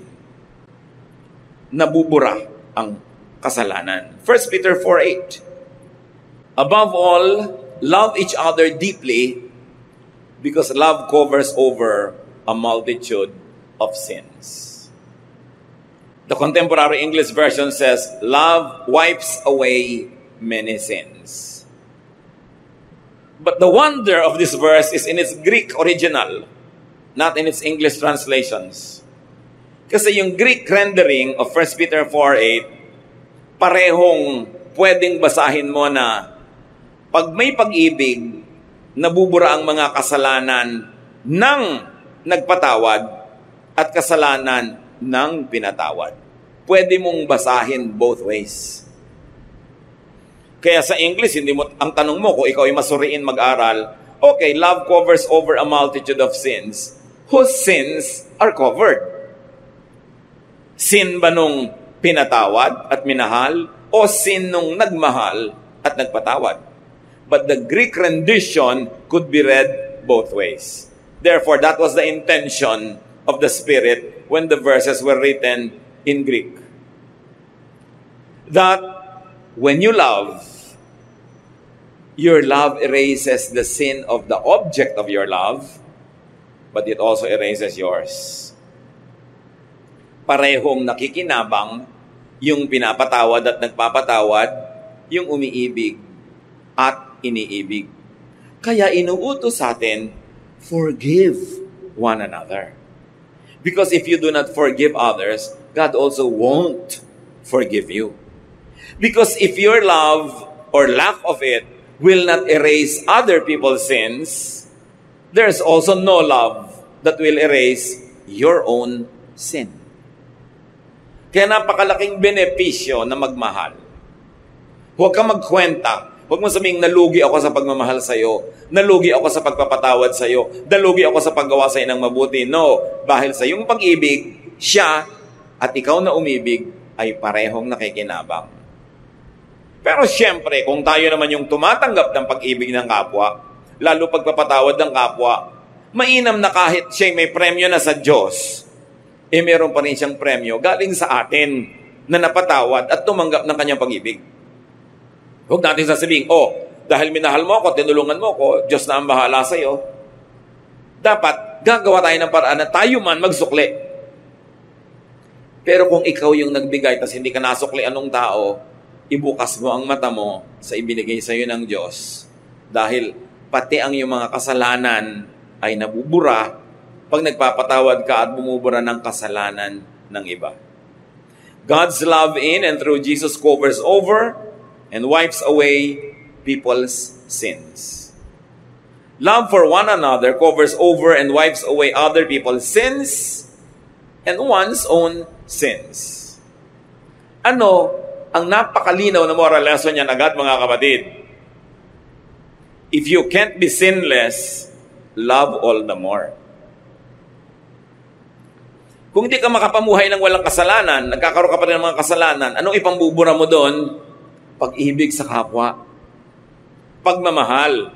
Nabubura ang kasalanan. 1 Peter 4:8. Above all, love each other deeply because love covers over a multitude of sins. The contemporary English version says, love wipes away many sins. But the wonder of this verse is in its Greek original, not in its English translations. Kasi yung Greek rendering of 1 Peter 4:8, parehong pwedeng basahin mo na pag may pag-ibig, nabubura ang mga kasalanan ng nagpatawad at kasalanan ng pinatawad. Pwede mong basahin both ways. Kaya sa English, hindi mo, ang tanong mo kung ikaw ay masuriin mag-aral, okay, love covers over a multitude of sins. Whose sins are covered? Sin ba nung pinatawad at minahal o sin nung nagmahal at nagpatawad? But the Greek rendition could be read both ways. Therefore, that was the intention of the Spirit when the verses were written in Greek. That when you love, your love erases the sin of the object of your love, but it also erases yours. Parehong nakikinabang yung pinapatawad at nagpapatawad, yung umiibig at iniibig. Kaya inuutos sa atin, forgive one another. Because if you do not forgive others, God also won't forgive you. Because if your love or lack of it will not erase other people's sins, there's also no love that will erase your own sin. Kaya napakalaking benepisyo na magmahal. Huwag kang magkwenta. Huwag mo sabihing, nalugi ako sa pagmamahal sa'yo. Nalugi ako sa pagpapatawad sa'yo. Nalugi ako sa paggawa sa'yo ng mabuti. No, dahil sa iyong pag-ibig, siya at ikaw na umibig ay parehong nakikinabang. Pero siyempre, kung tayo naman yung tumatanggap ng pag-ibig ng kapwa, lalo pagpapatawad ng kapwa, mainam na kahit siya may premyo na sa Diyos, meron pa rin siyang premyo galing sa atin na napatawad at tumanggap ng kanyang pag-ibig. Huwag natin sasabihin, dahil minahal mo ako, tinulungan mo ako, Diyos na ang bahala sa'yo. Dapat, gagawa tayo ng paraan na tayo man magsukli. Pero kung ikaw yung nagbigay, tas hindi ka nasukli anong tao, ibukas mo ang mata mo sa ibinigay sa'yo ng Diyos. Dahil pati ang iyong mga kasalanan ay nabubura pag nagpapatawad ka at bumubura ng kasalanan ng iba. God's love in and through Jesus covers over and wipes away people's sins. Love for one another covers over and wipes away other people's sins and one's own sins. Ano ang napakalinaw na moral lesson niyan agad, mga kapatid? If you can't be sinless, love all the more. Kung hindi ka makapamuhay ng walang kasalanan, nagkakaroon ka pa rin ng mga kasalanan, anong ipambubura mo doon? Pag-ibig sa kapwa. Pagmamahal.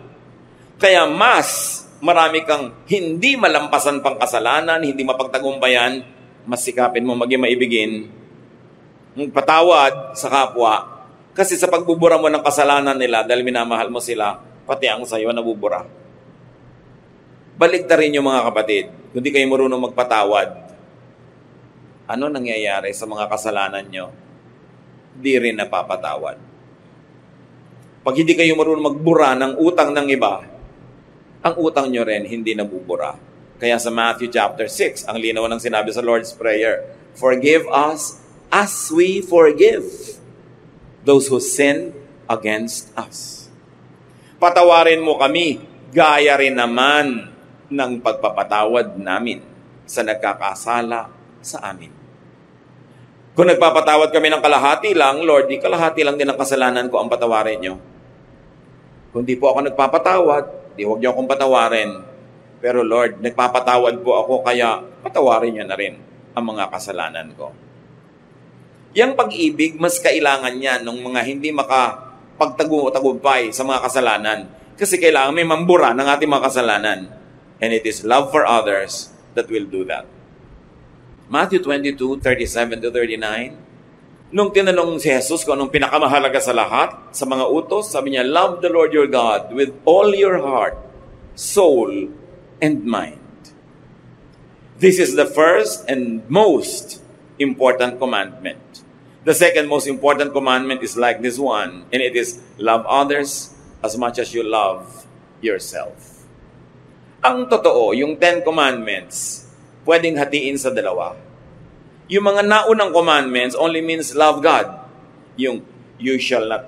Kaya mas marami kang hindi malampasan pang kasalanan, hindi mapagtagumpayan, mas sikapin mo maging maibigin, patawad sa kapwa. Kasi sa pagbubura mo ng kasalanan nila, dahil minamahal mo sila, pati ang sayo nabubura. Baligtarin niyo, mga kapatid. Kung di kayo marunong magpatawad, ano nangyayari sa mga kasalanan nyo? Di rin napapatawad. Pag hindi kayo marunong magbura ng utang ng iba, ang utang nyo rin hindi nabubura. Kaya sa Matthew chapter 6, ang linaw ng sinabi sa Lord's Prayer, forgive us as we forgive those who sin against us. Patawarin mo kami, gaya rin naman ng pagpapatawad namin sa nagkakasala sa amin. Kung nagpapatawad kami ng kalahati lang, Lord, di kalahati lang din ang kasalanan ko ang patawarin nyo. Kung di po ako nagpapatawad, di huwag nyo akong patawarin. Pero Lord, nagpapatawad po ako, kaya patawarin niyo na rin ang mga kasalanan ko. Yang pag-ibig, mas kailangan niya ng mga hindi makapagtagumpay sa mga kasalanan. Kasi kailangan may mambura ng ating mga kasalanan. And it is love for others that will do that. Matthew 22:37-39. Nung tinanong si Jesus kung anong pinakamahalaga sa lahat, sa mga utos, sabi niya, love the Lord your God with all your heart, soul, and mind. This is the first and most important commandment. The second most important commandment is like this one, and it is love others as much as you love yourself. Ang totoo, yung 10 commandments, pwedeng hatiin sa dalawa. Yung mga naunang commandments only means love God. Yung you shall not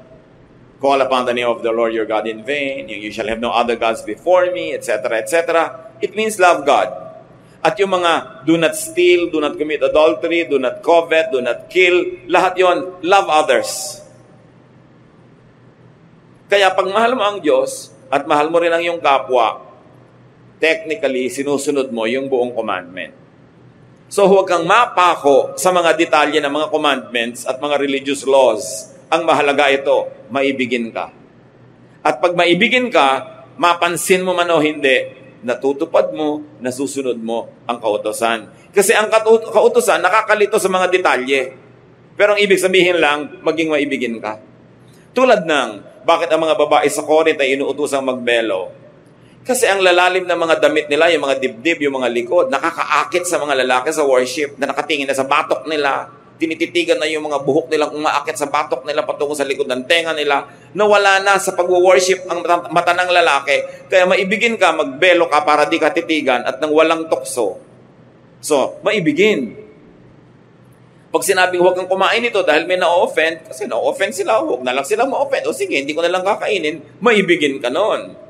call upon the name of the Lord your God in vain, yung you shall have no other gods before me, etc., etc. It means love God. At yung mga do not steal, do not commit adultery, do not covet, do not kill, lahat yon, love others. Kaya pag mahal mo ang Diyos at mahal mo rin ang iyong kapwa, technically, sinusunod mo yung buong commandment. So huwag kang mapako sa mga detalye ng mga commandments at mga religious laws. Ang mahalaga ito, maibigin ka. At pag maibigin ka, mapansin mo man o hindi, natutupad mo, nasusunod mo ang kautusan. Kasi ang kautusan, nakakalito sa mga detalye. Pero ang ibig sabihin lang, maging maibigin ka. Tulad ng, bakit ang mga babae sa Corinth ay inuutosang magbelo? Kasi ang lalalim ng mga damit nila, yung mga dibdib, yung mga likod, nakakaakit sa mga lalaki sa worship, na nakatingin na sa batok nila, tinititigan na yung mga buhok nilang umaakit sa batok nila patungo sa likod ng tenga nila, nawala na sa pag-worship ang mata ng lalaki. Kaya maibigin ka, magbelo ka para di ka titigan at nang walang tukso. So, maibigin. Pag sinabing huwag kang kumain ito dahil may na-offend, kasi na-offend sila, huwag na lang sila ma-offend. O sige, hindi ko na lang kakainin, maibigin ka nun.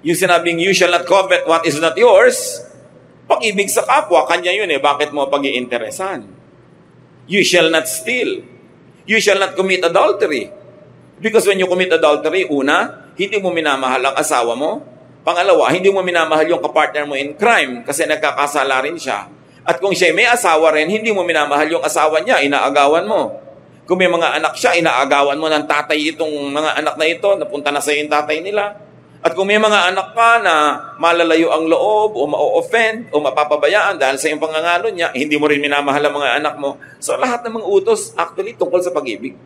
Yung sinabing, you shall not covet what is not yours, pag-ibig sa kapwa, kanya yun bakit mo pag-iinteresan? You shall not steal. You shall not commit adultery. Because when you commit adultery, una, hindi mo minamahal ang asawa mo. Pangalawa, hindi mo minamahal yung kapartner mo in crime kasi nagkakasala rin siya. At kung siya may asawa rin, hindi mo minamahal yung asawa niya, inaagawan mo. Kung may mga anak siya, inaagawan mo ng tatay itong mga anak na ito, napunta na sa yung tatay nila. At kung may mga anak ka na malalayo ang loob o ma-offend o mapapabayaan dahil sa iyong pangangalo niya, hindi mo rin minamahal ang mga anak mo. So lahat ng mga utos actually tungkol sa pag-ibig.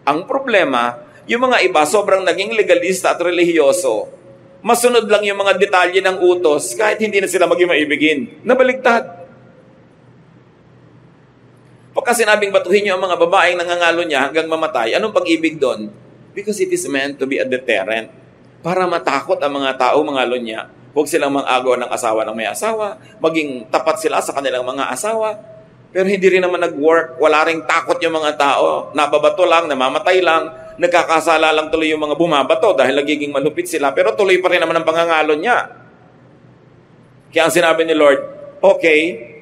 Ang problema, yung mga iba sobrang naging legalista at relihiyoso. Masunod lang yung mga detalye ng utos kahit hindi na sila maging maibigin. Nabaligtad. Pagka sinabing batuhin niyo ang mga babaeng nangangalo niya hanggang mamatay, anong pag-ibig doon? Because it is meant to be a deterrent. Para matakot ang mga tao, mga lunya. Huwag silang mang-agaw ng asawa ng may asawa. Maging tapat sila sa kanilang mga asawa. Pero hindi rin naman nag-work. Wala ring takot yung mga tao. Nababato lang, namamatay lang. Nagkakasala lang tuloy yung mga bumabato dahil nagiging malupit sila. Pero tuloy pa rin naman ang pangangalo niya. Kaya ang sinabi ni Lord, okay,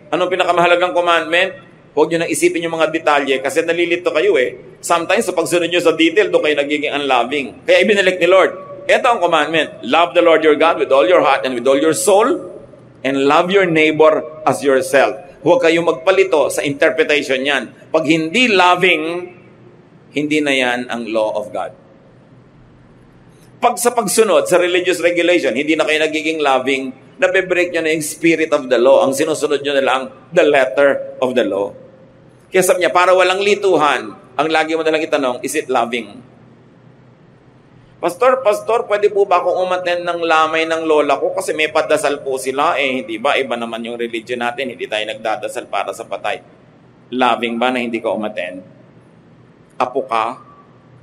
anong pinakamahalagang commandment? Huwag nyo nang isipin yung mga detalye kasi nalilito kayo Sometimes sa pagsunod nyo sa detail, doon kayo nagiging unloving. Kaya ibinalik ni Lord, ito ang commandment. Love the Lord your God with all your heart and with all your soul and love your neighbor as yourself. Huwag kayong magpalito sa interpretation yan. Pag hindi loving, hindi na yan ang law of God. Pag sa pagsunod sa religious regulation, hindi na kayo nagiging loving, nabe-break nyo na yung spirit of the law. Ang sinusunod nyo na lang, the letter of the law. Kaya sabi niya, para walang lituhan, ang lagi mo na lang itanong, is it loving? Pastor, pwede po ba akong umattend ng lamay ng lola ko? Kasi may padasal po sila. Hindi ba? Iba naman yung religion natin. Hindi tayo nagdadasal para sa patay. Loving ba na hindi ka umattend? Apo ka?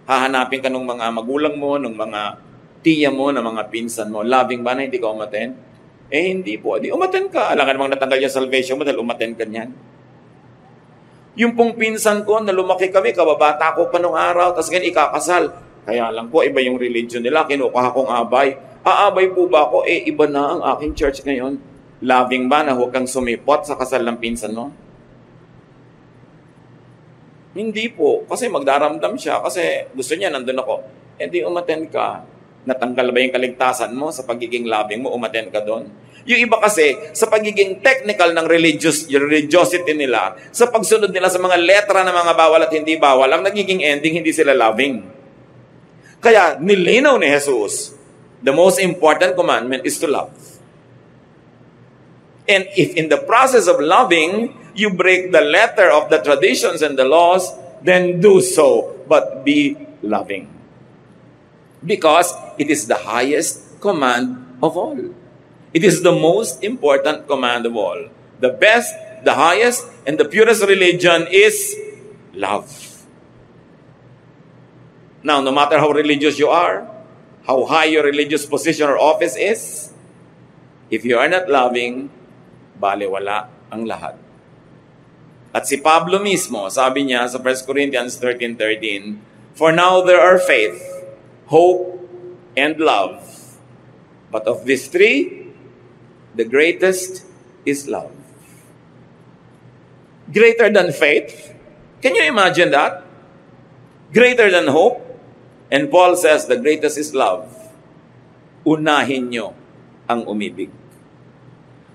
Hahanapin ka ng mga magulang mo, ng mga tiya mo, ng mga pinsan mo. Loving ba na hindi ka umattend? Hindi po. Di umattend ka. Alam ka namang natanggal yung salvation mo dahil umattend ka niyan. Yung pong pinsan ko, na lumaki kami, kababata ko pa nung araw, tapos ganyan ikakasal. Kaya lang po, iba yung religion nila, kinukuha kong abay. Aabay po ba ako? Iba na ang aking church ngayon. Loving ba na huwag kang sumipot sa kasal ng pinsan mo? Hindi po. Kasi magdaramdam siya. Kasi gusto niya, nandun ako. Di umattend ka. Natanggal ba yung kaligtasan mo sa pagiging loving mo? Umaten ka doon? Yung iba kasi, sa pagiging technical ng religiosity nila, sa pagsunod nila sa mga letra ng mga bawal at hindi bawal, ang nagiging ending, hindi sila loving. Kaya, nilinaw ni Jesus, the most important commandment is to love. And if in the process of loving, you break the letter of the traditions and the laws, then do so, but be loving. Because it is the highest command of all. It is the most important command of all. The best, the highest, and the purest religion is love. Now, no matter how religious you are, how high your religious position or office is, if you are not loving, baliwala ang lahat. At si Pablo mismo, sabi niya sa 1 Corinthians 13:13, "For now there are faith, hope, and love. But of these three, the greatest is love." Greater than faith? Can you imagine that? Greater than hope? And Paul says, the greatest is love. Unahin nyo ang umibig.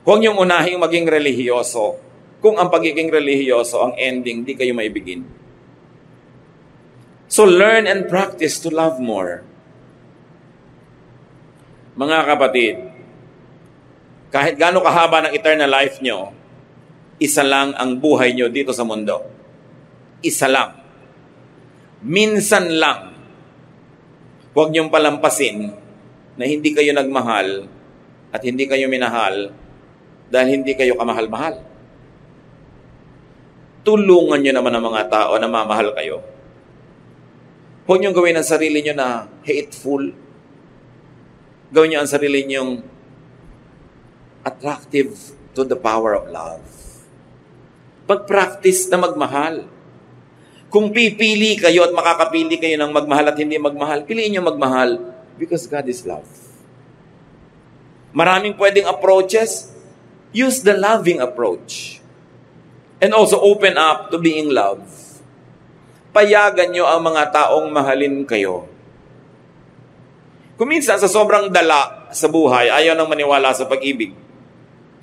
Huwag niyong unahing maging relihiyoso. Kung ang pagiging relihiyoso, ang ending, di kayo maibigin. So learn and practice to love more. Mga kapatid, kahit gaano kahaba ng eternal life nyo, isa lang ang buhay nyo dito sa mundo. Isa lang. Minsan lang. Huwag niyong palampasin na hindi kayo nagmahal at hindi kayo minahal dahil hindi kayo kamahal-mahal. Tulungan nyo naman ang mga tao na mamahal kayo. Huwag niyong gawin ang sarili nyo na hateful. Gawin nyo ang sarili nyong attractive to the power of love. Pag-practice na magmahal. Kung pipili kayo at makakapili kayo ng magmahal at hindi magmahal, piliin nyo magmahal because God is love. Maraming pwedeng approaches. Use the loving approach. And also open up to being loved. Payagan nyo ang mga taong mahalin kayo. Kung minsan sa sobrang dala sa buhay, ayaw nang maniwala sa pag-ibig.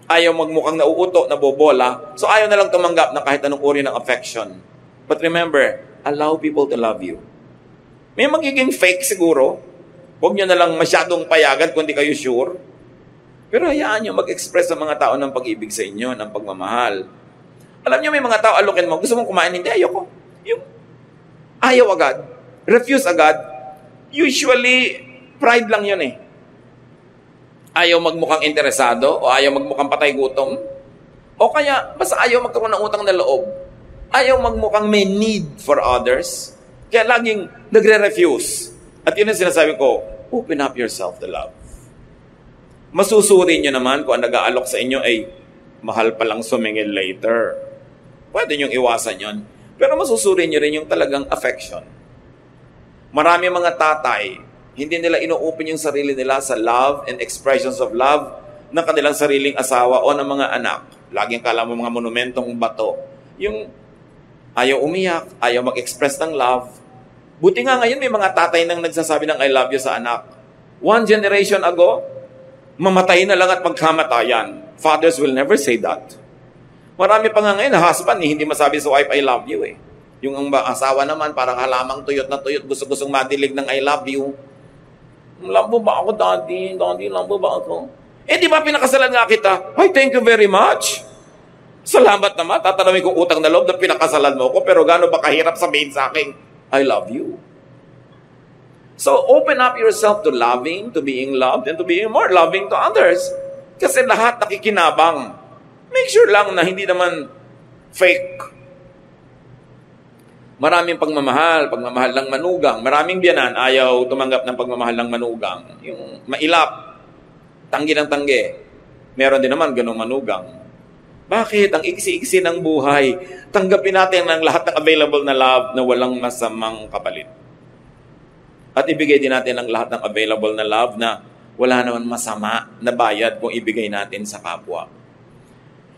Ayaw magmukhang nauuto, nabobola. So ayaw na lang tumanggap ng kahit anong uri ng affection. But remember, allow people to love you. May magiging fake siguro. Huwag nyo na lang masyadong payagan kung di kayo sure. Pero hayaan nyo mag-express sa mga tao ng pag-ibig sa inyo, ng pagmamahal. Alam nyo, may mga tao alukin mo, gusto mong kumain, hindi, ayoko. Yung ayaw agad, refuse agad, usually, pride lang yun eh. Ayaw magmukhang interesado, o ayaw magmukhang patay gutom, o kaya, basta ayaw magkaroon ng utang na loob. Ayaw magmukhang may need for others, kaya laging nagre-refuse. At yun ang sinasabi ko, open up yourself to love. Masusuri nyo naman kung ang nag-aalok sa inyo ay mahal palang sumingil later. Pwede nyong iwasan yon. Pero masusuri nyo rin yung talagang affection. Marami mga tatay, hindi nila ino-open yung sarili nila sa love and expressions of love ng kanilang sariling asawa o ng mga anak. Laging kala mo mga monumentong bato. Yung ayaw umiyak, ayaw mag-express ng love. Buti nga ngayon may mga tatay nang nagsasabi ng I love you sa anak. One generation ago, mamatay na lang at magkamatayan. Fathers will never say that. Marami pa nga ngayon na husband hindi masabi sa wife, I love you eh. Yung ang asawa naman, parang halamang tuyot na tuyot, gusto-gustong madilig ng I love you. Love mo ba ako, daddy? Daddy, love mo ba ako? Eh, di ba pinakasalan nga kita? Ay, thank you very much. Salamat naman. Tatanawin kong utang na loob na pinakasalan mo ko, pero gano'n ba kahirap sabihin sa akin, I love you. So, open up yourself to loving, to being loved, and to being more loving to others. Kasi lahat nakikinabang. Make sure lang na hindi naman fake. Maraming pagmamahal ng manugang. Maraming biyanan, ayaw tumanggap ng pagmamahal ng manugang. Yung mailap, tanggi ng tanggi. Meron din naman ganung manugang. Bakit? Ang iksi-iksi ng buhay. Tanggapin natin ang lahat ng available na love na walang masamang kapalit. At ibigay din natin ang lahat ng available na love na wala naman masama na bayad kung ibigay natin sa kapwa.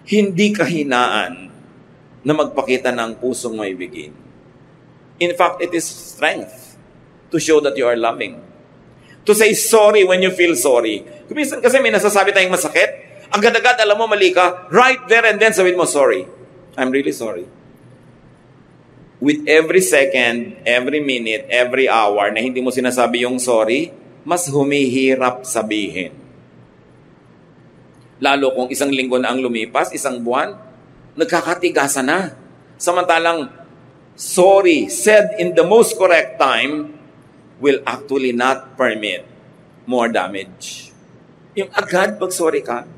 Hindi kahinaan na magpakita ng pusong maibigin. In fact, it is strength to show that you are loving. To say sorry when you feel sorry. Kuminsan kasi may nasasabi tayong masakit, agad-agad alam mo mali ka, right there and then sabihin mo, sorry. I'm really sorry. With every second, every minute, every hour na hindi mo sinasabi yung sorry, mas humihirap sabihin. Lalo kung isang linggo na ang lumipas, isang buwan, nagkakatigasan na. Samantalang, sorry said in the most correct time will actually not permit more damage. Yung agad pag sorry ka,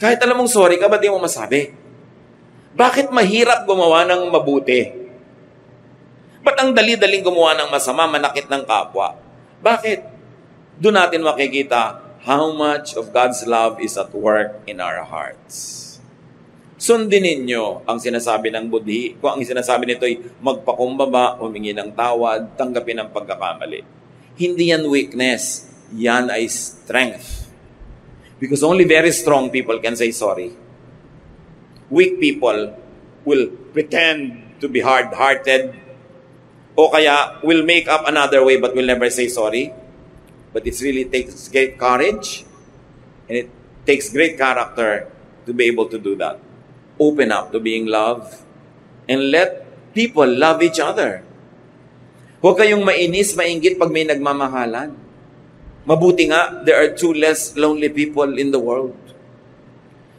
kahit alam mong sorry ka, ba't di mo masabi? Bakit mahirap gumawa ng mabuti? Ba't ang dali-daling gumawa ng masama, manakit ng kapwa? Bakit? Doon natin makikita how much of God's love is at work in our hearts. Sundin ninyo ang sinasabi ng budhi. Kung ang sinasabi nito ay magpakumbaba, humingi ng tawad, tanggapin ang pagkakamali. Hindi yan weakness. Yan ay strength. Because only very strong people can say sorry. Weak people will pretend to be hard-hearted o kaya will make up another way but will never say sorry. But it really takes great courage and it takes great character to be able to do that. Open up to being loved and let people love each other. Huwag kayong mainis, mainggit pag may nagmamahalan. Mabuti nga, there are 2 less lonely people in the world.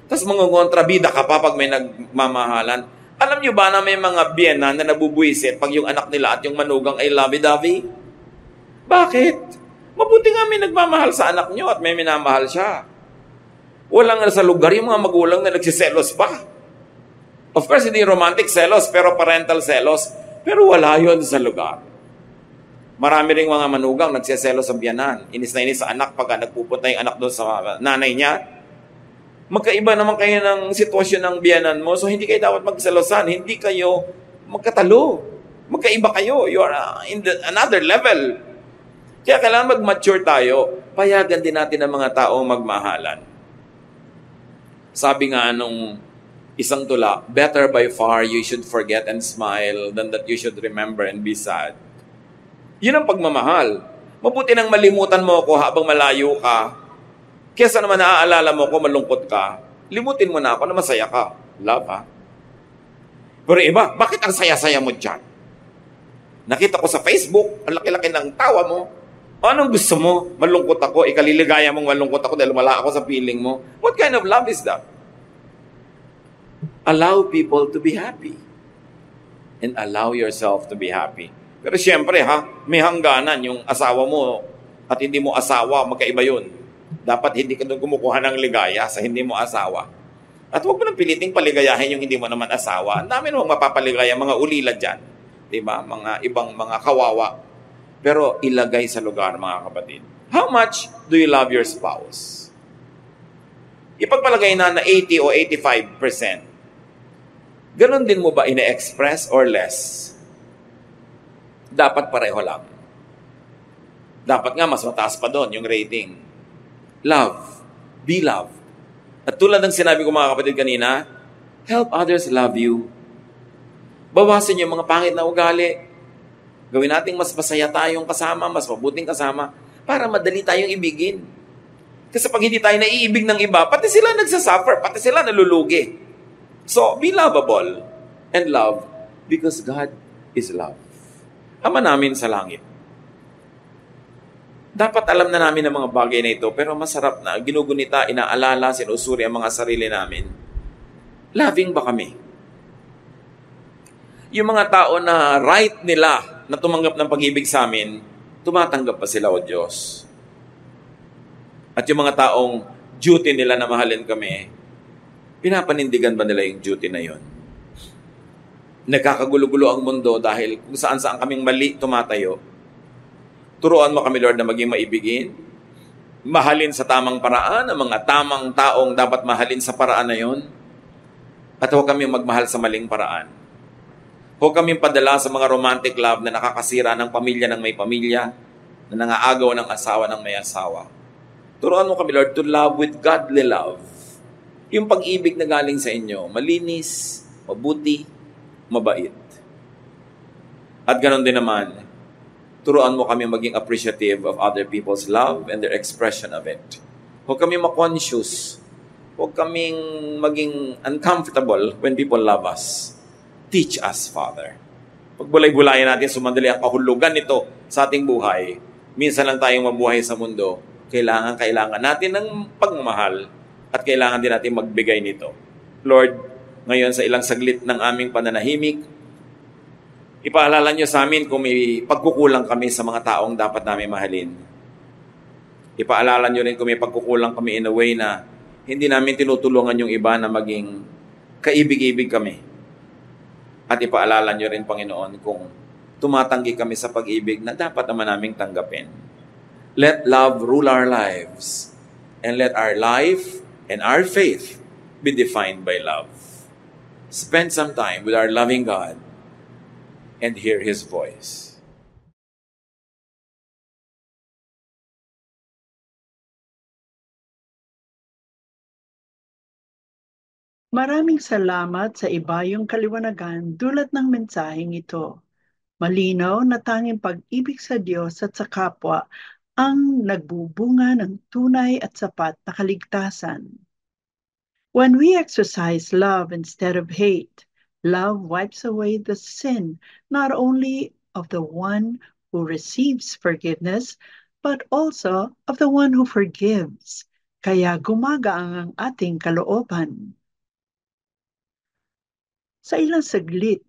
Tapos mga kontrabida ka pa pag may nagmamahalan. Alam nyo ba na may mga biyenan na nabubuisit pag yung anak nila at yung manugang ay lovey-dovey? Bakit? Mabuti nga may nagmamahal sa anak nyo at may minamahal siya. Walang sa lugar yung mga magulang na nagsiselos pa. Of course, hindi romantic selos, pero parental selos. Pero wala yun sa lugar. Marami rin mga manugang nagsiselos sa biyanan. Inis na inis sa anak pagka nagpupunta yung anak doon sa nanay niya. Magkaiba naman kayo ng sitwasyon ng biyanan mo, so hindi kayo dapat magselosan. Hindi kayo magkatalo. Magkaiba kayo. You are in another level. Kaya kailangan mag-mature tayo. Payagan din natin ang mga tao magmahalan. Sabi nga nung isang tula, better by far you should forget and smile than that you should remember and be sad. Yun ang pagmamahal. Mabuti nang malimutan mo ako habang malayo ka. Kesa naman naaalala mo ko, malungkot ka, limutin mo na ako na masaya ka. Love, ha? Pero iba, bakit ang saya-saya mo dyan? Nakita ko sa Facebook, ang laki-laki ng tawa mo. Anong gusto mo? Malungkot ako, ikaliligaya mong malungkot ako dahil wala ako sa feeling mo. What kind of love is that? Allow people to be happy. And allow yourself to be happy. Pero siyempre may hangganan yung asawa mo at hindi mo asawa, magkaiba yun. Dapat hindi ka doon kumukuha ng ligaya sa hindi mo asawa. At huwag mo nang piliting paligayahin yung hindi mo naman asawa. Ang dami namang mapapaligaya, mga ulila dyan. Diba? Mga ibang mga kawawa. Pero ilagay sa lugar, mga kapatid. How much do you love your spouse? Ipagpalagay na 80 o 85%. Ganon din mo ba ina-express or less? Dapat pareho lang. Dapat nga mas mataas pa doon yung rating. Love. Be loved. At tulad ng sinabi ko mga kapatid kanina, help others love you. Bawasin yung mga pangit na ugali. Gawin natin mas masaya tayong kasama, mas mabuting kasama, para madali tayong ibigin. Kasi pag hindi tayo naiibig ng iba, pati sila nagsasuffer, pati sila nalulugi. So, be lovable and love because God is love. Ama namin sa langit. Dapat alam na namin ang mga bagay na ito, pero masarap na, ginugunita, inaalala, sinusuri ang mga sarili namin. Loving ba kami? Yung mga tao na right nila na tumanggap ng pag-ibig sa amin, tumatanggap pa sila, O Diyos. At yung mga taong duty nila na mahalin kami, pinapanindigan ba nila yung duty na yon? Nagkakagulo-gulo ang mundo dahil kung saan-saan kaming mali tumatayo. Turuan mo kami, Lord, na maging maibigin. Mahalin sa tamang paraan, ang mga tamang taong dapat mahalin sa paraan na yon. At huwag kami magmahal sa maling paraan. Huwag kami padala sa mga romantic love na nakakasira ng pamilya ng may pamilya, na nangaagaw ng asawa ng may asawa. Turuan mo kami, Lord, to love with godly love. Yung pag-ibig na galing sa inyo, malinis, mabuti, mabait. At ganoon din naman, to Turuan mo kami maging appreciative of other people's love and their expression of it. Huwag kami ma-conscious. Huwag kaming maging uncomfortable when people love us. Teach us, Father. Pagbulay-bulayan natin, sumandali ang kahulugan nito sa ating buhay. Minsan lang tayong mabuhay sa mundo. Kailangan natin ng pagmamahal at kailangan din natin magbigay nito. Lord, ngayon sa ilang saglit ng aming pananahimik, ipaalala niyo sa amin kung may pagkukulang kami sa mga taong dapat namin mahalin. Ipaalala niyo rin kung may pagkukulang kami in a way na hindi namin tinutulungan yung iba na maging kaibig-ibig kami. At ipaalala niyo rin, Panginoon, kung tumatanggi kami sa pag-ibig na dapat naman naming tanggapin. Let love rule our lives, and let our life and our faith be defined by love. Spend some time with our loving God and hear His voice. Maraming salamat sa ibayong kaliwanagan dulot ng mensaheng ito. Malinaw na tanging pag-ibig sa Diyos at sa kapwa ang nagbubunga ng tunay at sapat na kaligtasan. When we exercise love instead of hate, love wipes away the sin not only of the one who receives forgiveness, but also of the one who forgives. Kaya gumagaang ang ating kalooban. Sa ilang saglit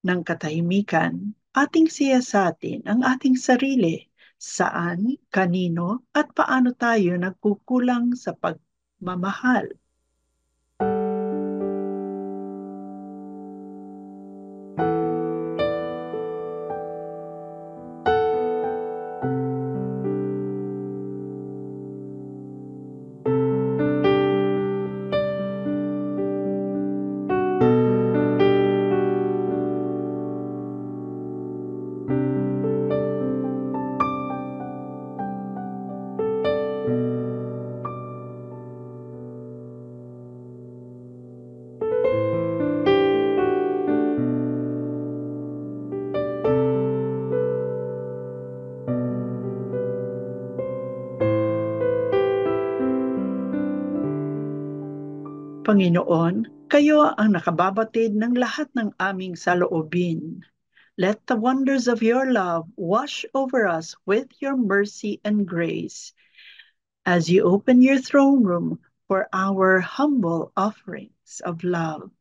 ng katahimikan, ating siyasatin ang ating sarili, saan, kanino, at paano tayo nagkukulang sa pagmamahal. Panginoon, kayo ang nakababatid ng lahat ng aming saloobin. Let the wonders of your love wash over us with your mercy and grace as you open your throne room for our humble offerings of love.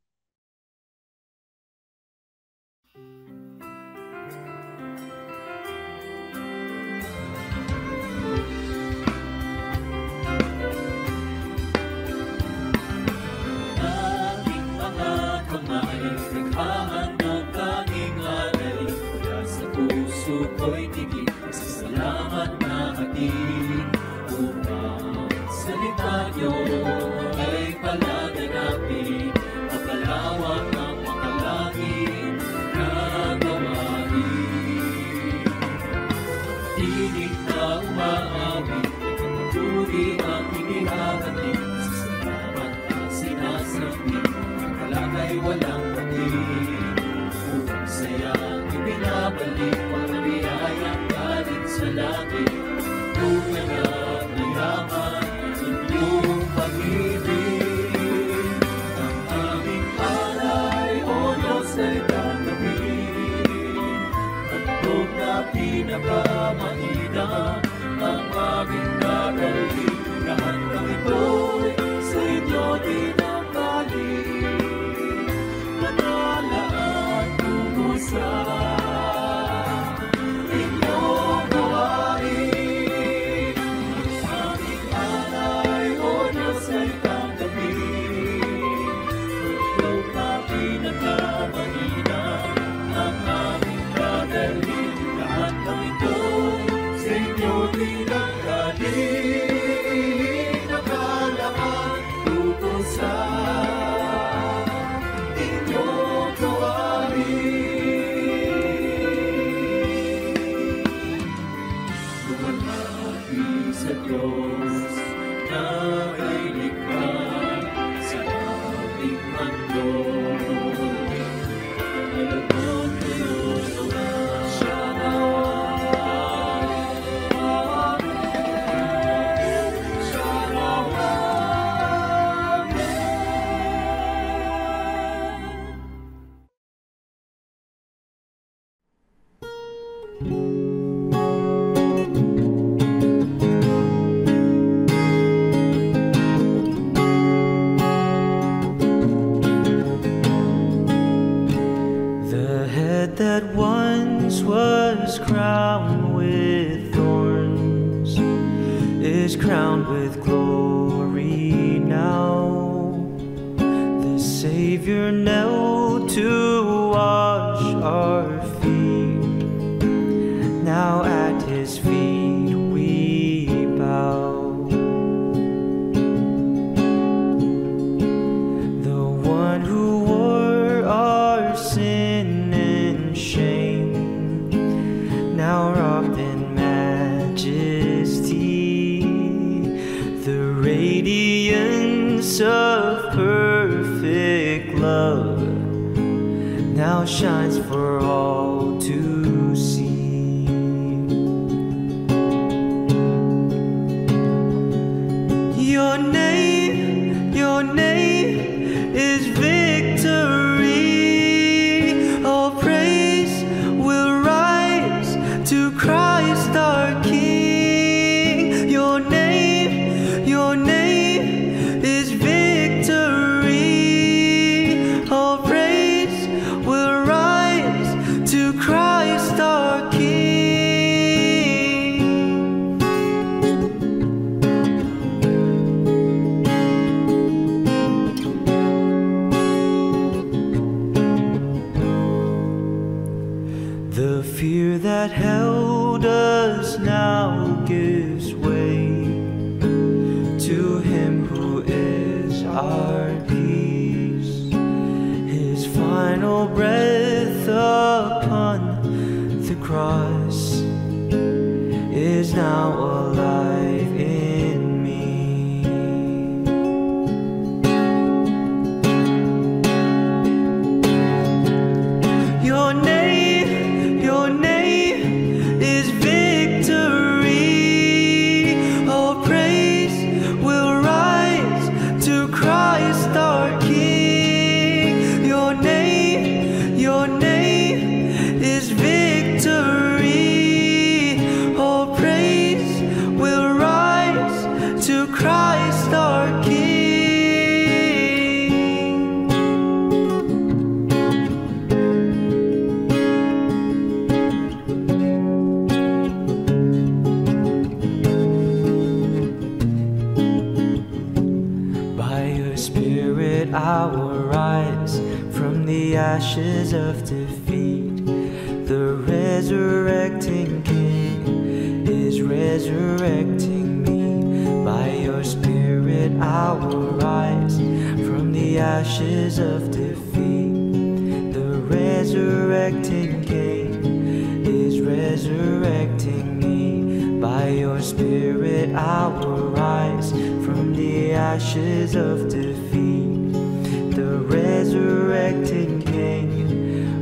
Ko'y tigil sa salamat na hatid upang salita niyo ay palaganapin ang kalawang ng makalangit na gawain. Tinig na umaawit, pagpapuri ang inihahatid sa salamat na sinasambit, ang kalagay walang hatid upang sayang ibinabalik biyayang galing sa langit, tunay na mayaman ang iyong pag-ibig. Ang aming alay, O Diyos, ay tanggapin. Handog na pinakamahina ang aming gagawin. Lahat ng ito'y sa inyo dinamdalin. Manala at lumusan. Siya nawa is crowned with glory now. The Savior knelt to wash our feet. Now at his feet we bow. The one who wore our sin and shame, now robed in majesty. The radiance of perfect love now shines for all to see. Your name is victory. All praise will rise to Christ our King. Your name is victory. All praise will rise to Christ our King. The fear that held us now gives way to him who is our peace. His final breath upon the cross is now alive in me. Your name is victory. All praise will rise to Christ our King. Your name is victory. All praise will rise to Christ our King. By your Spirit I will rise from the ashes of defeat. The resurrecting King is resurrecting me. By your Spirit I will rise from the ashes of defeat. The resurrecting King is resurrecting me. By your Spirit I will rise from the ashes of defeat. The resurrecting King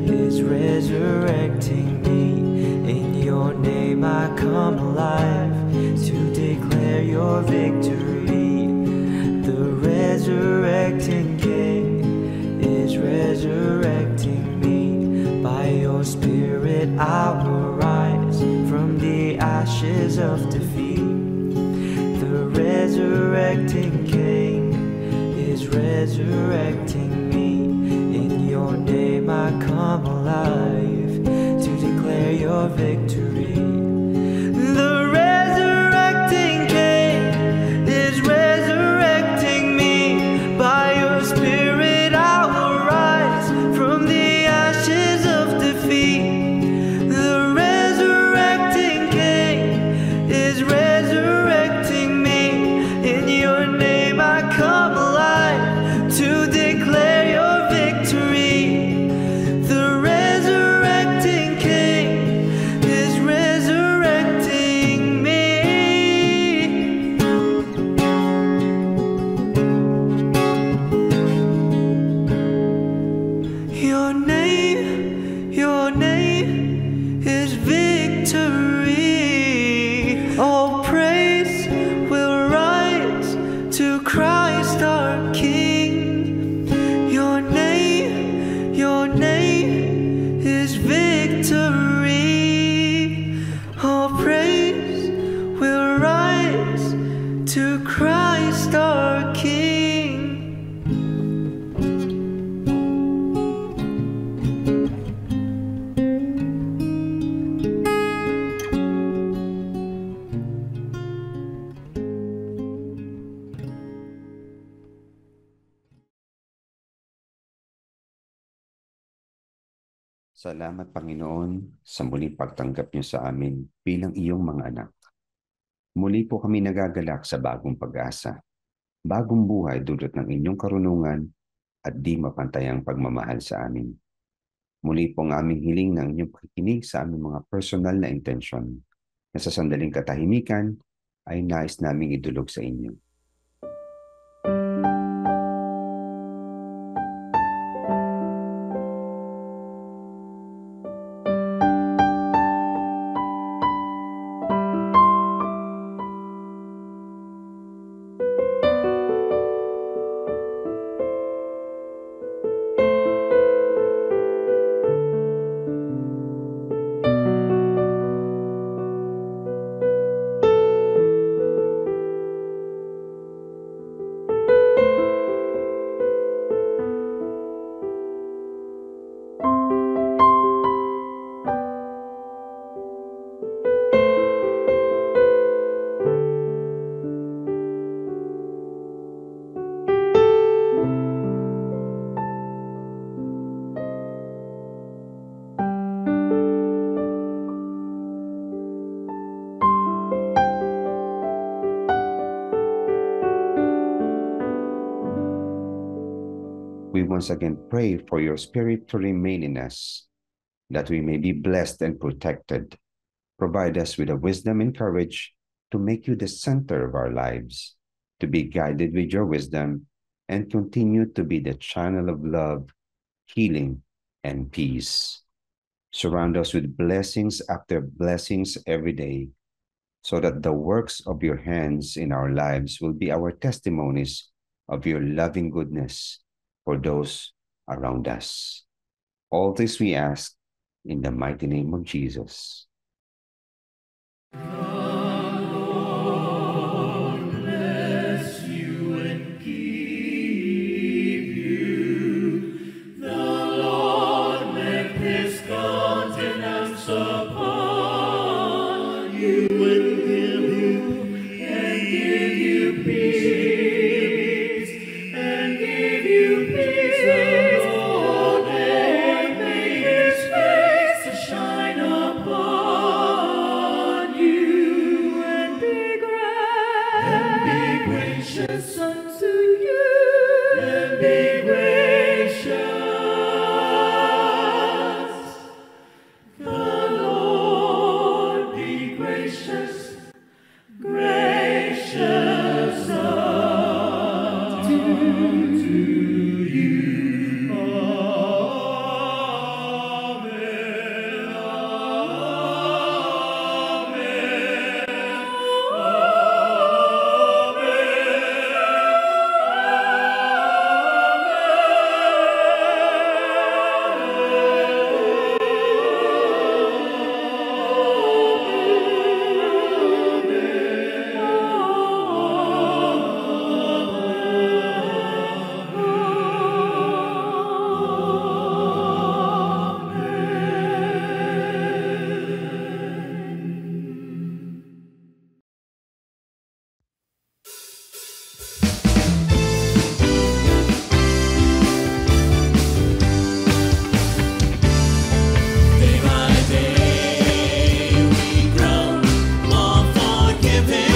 is resurrecting me. In your name I come alive to declare your victory. The resurrecting King is resurrecting me. By your Spirit I will rise from the ashes of defeat. The resurrecting King is resurrecting me. In your name I come alive to declare your victory. The resurrecting King is resurrecting me. By your Spirit I will rise from the ashes of defeat. The resurrecting King is resurrecting me. In your name I come alive to declare your victory. The resurrecting King is resurrecting me. Your name is victory. All praise will rise to Christ our King. Your name is victory. All praise will rise to Christ our King. Salamat, Panginoon, sa muling pagtanggap niyo sa amin bilang iyong mga anak. Muli po kami nagagalak sa bagong pag-asa, bagong buhay dulot ng inyong karunungan at di mapantayang pagmamahal sa amin. Muli po ang aming hiling ng inyong pakikinig sa aming mga personal na intensyon na sa sandaling katahimikan ay nais naming idulog sa inyo. We once again pray for your Spirit to remain in us, that we may be blessed and protected. Provide us with the wisdom and courage to make you the center of our lives, to be guided with your wisdom, and continue to be the channel of love, healing, and peace. Surround us with blessings after blessings every day, so that the works of your hands in our lives will be our testimonies of your loving goodness for those around us. All this we ask in the mighty name of Jesus. Day by day we grow more forgiving.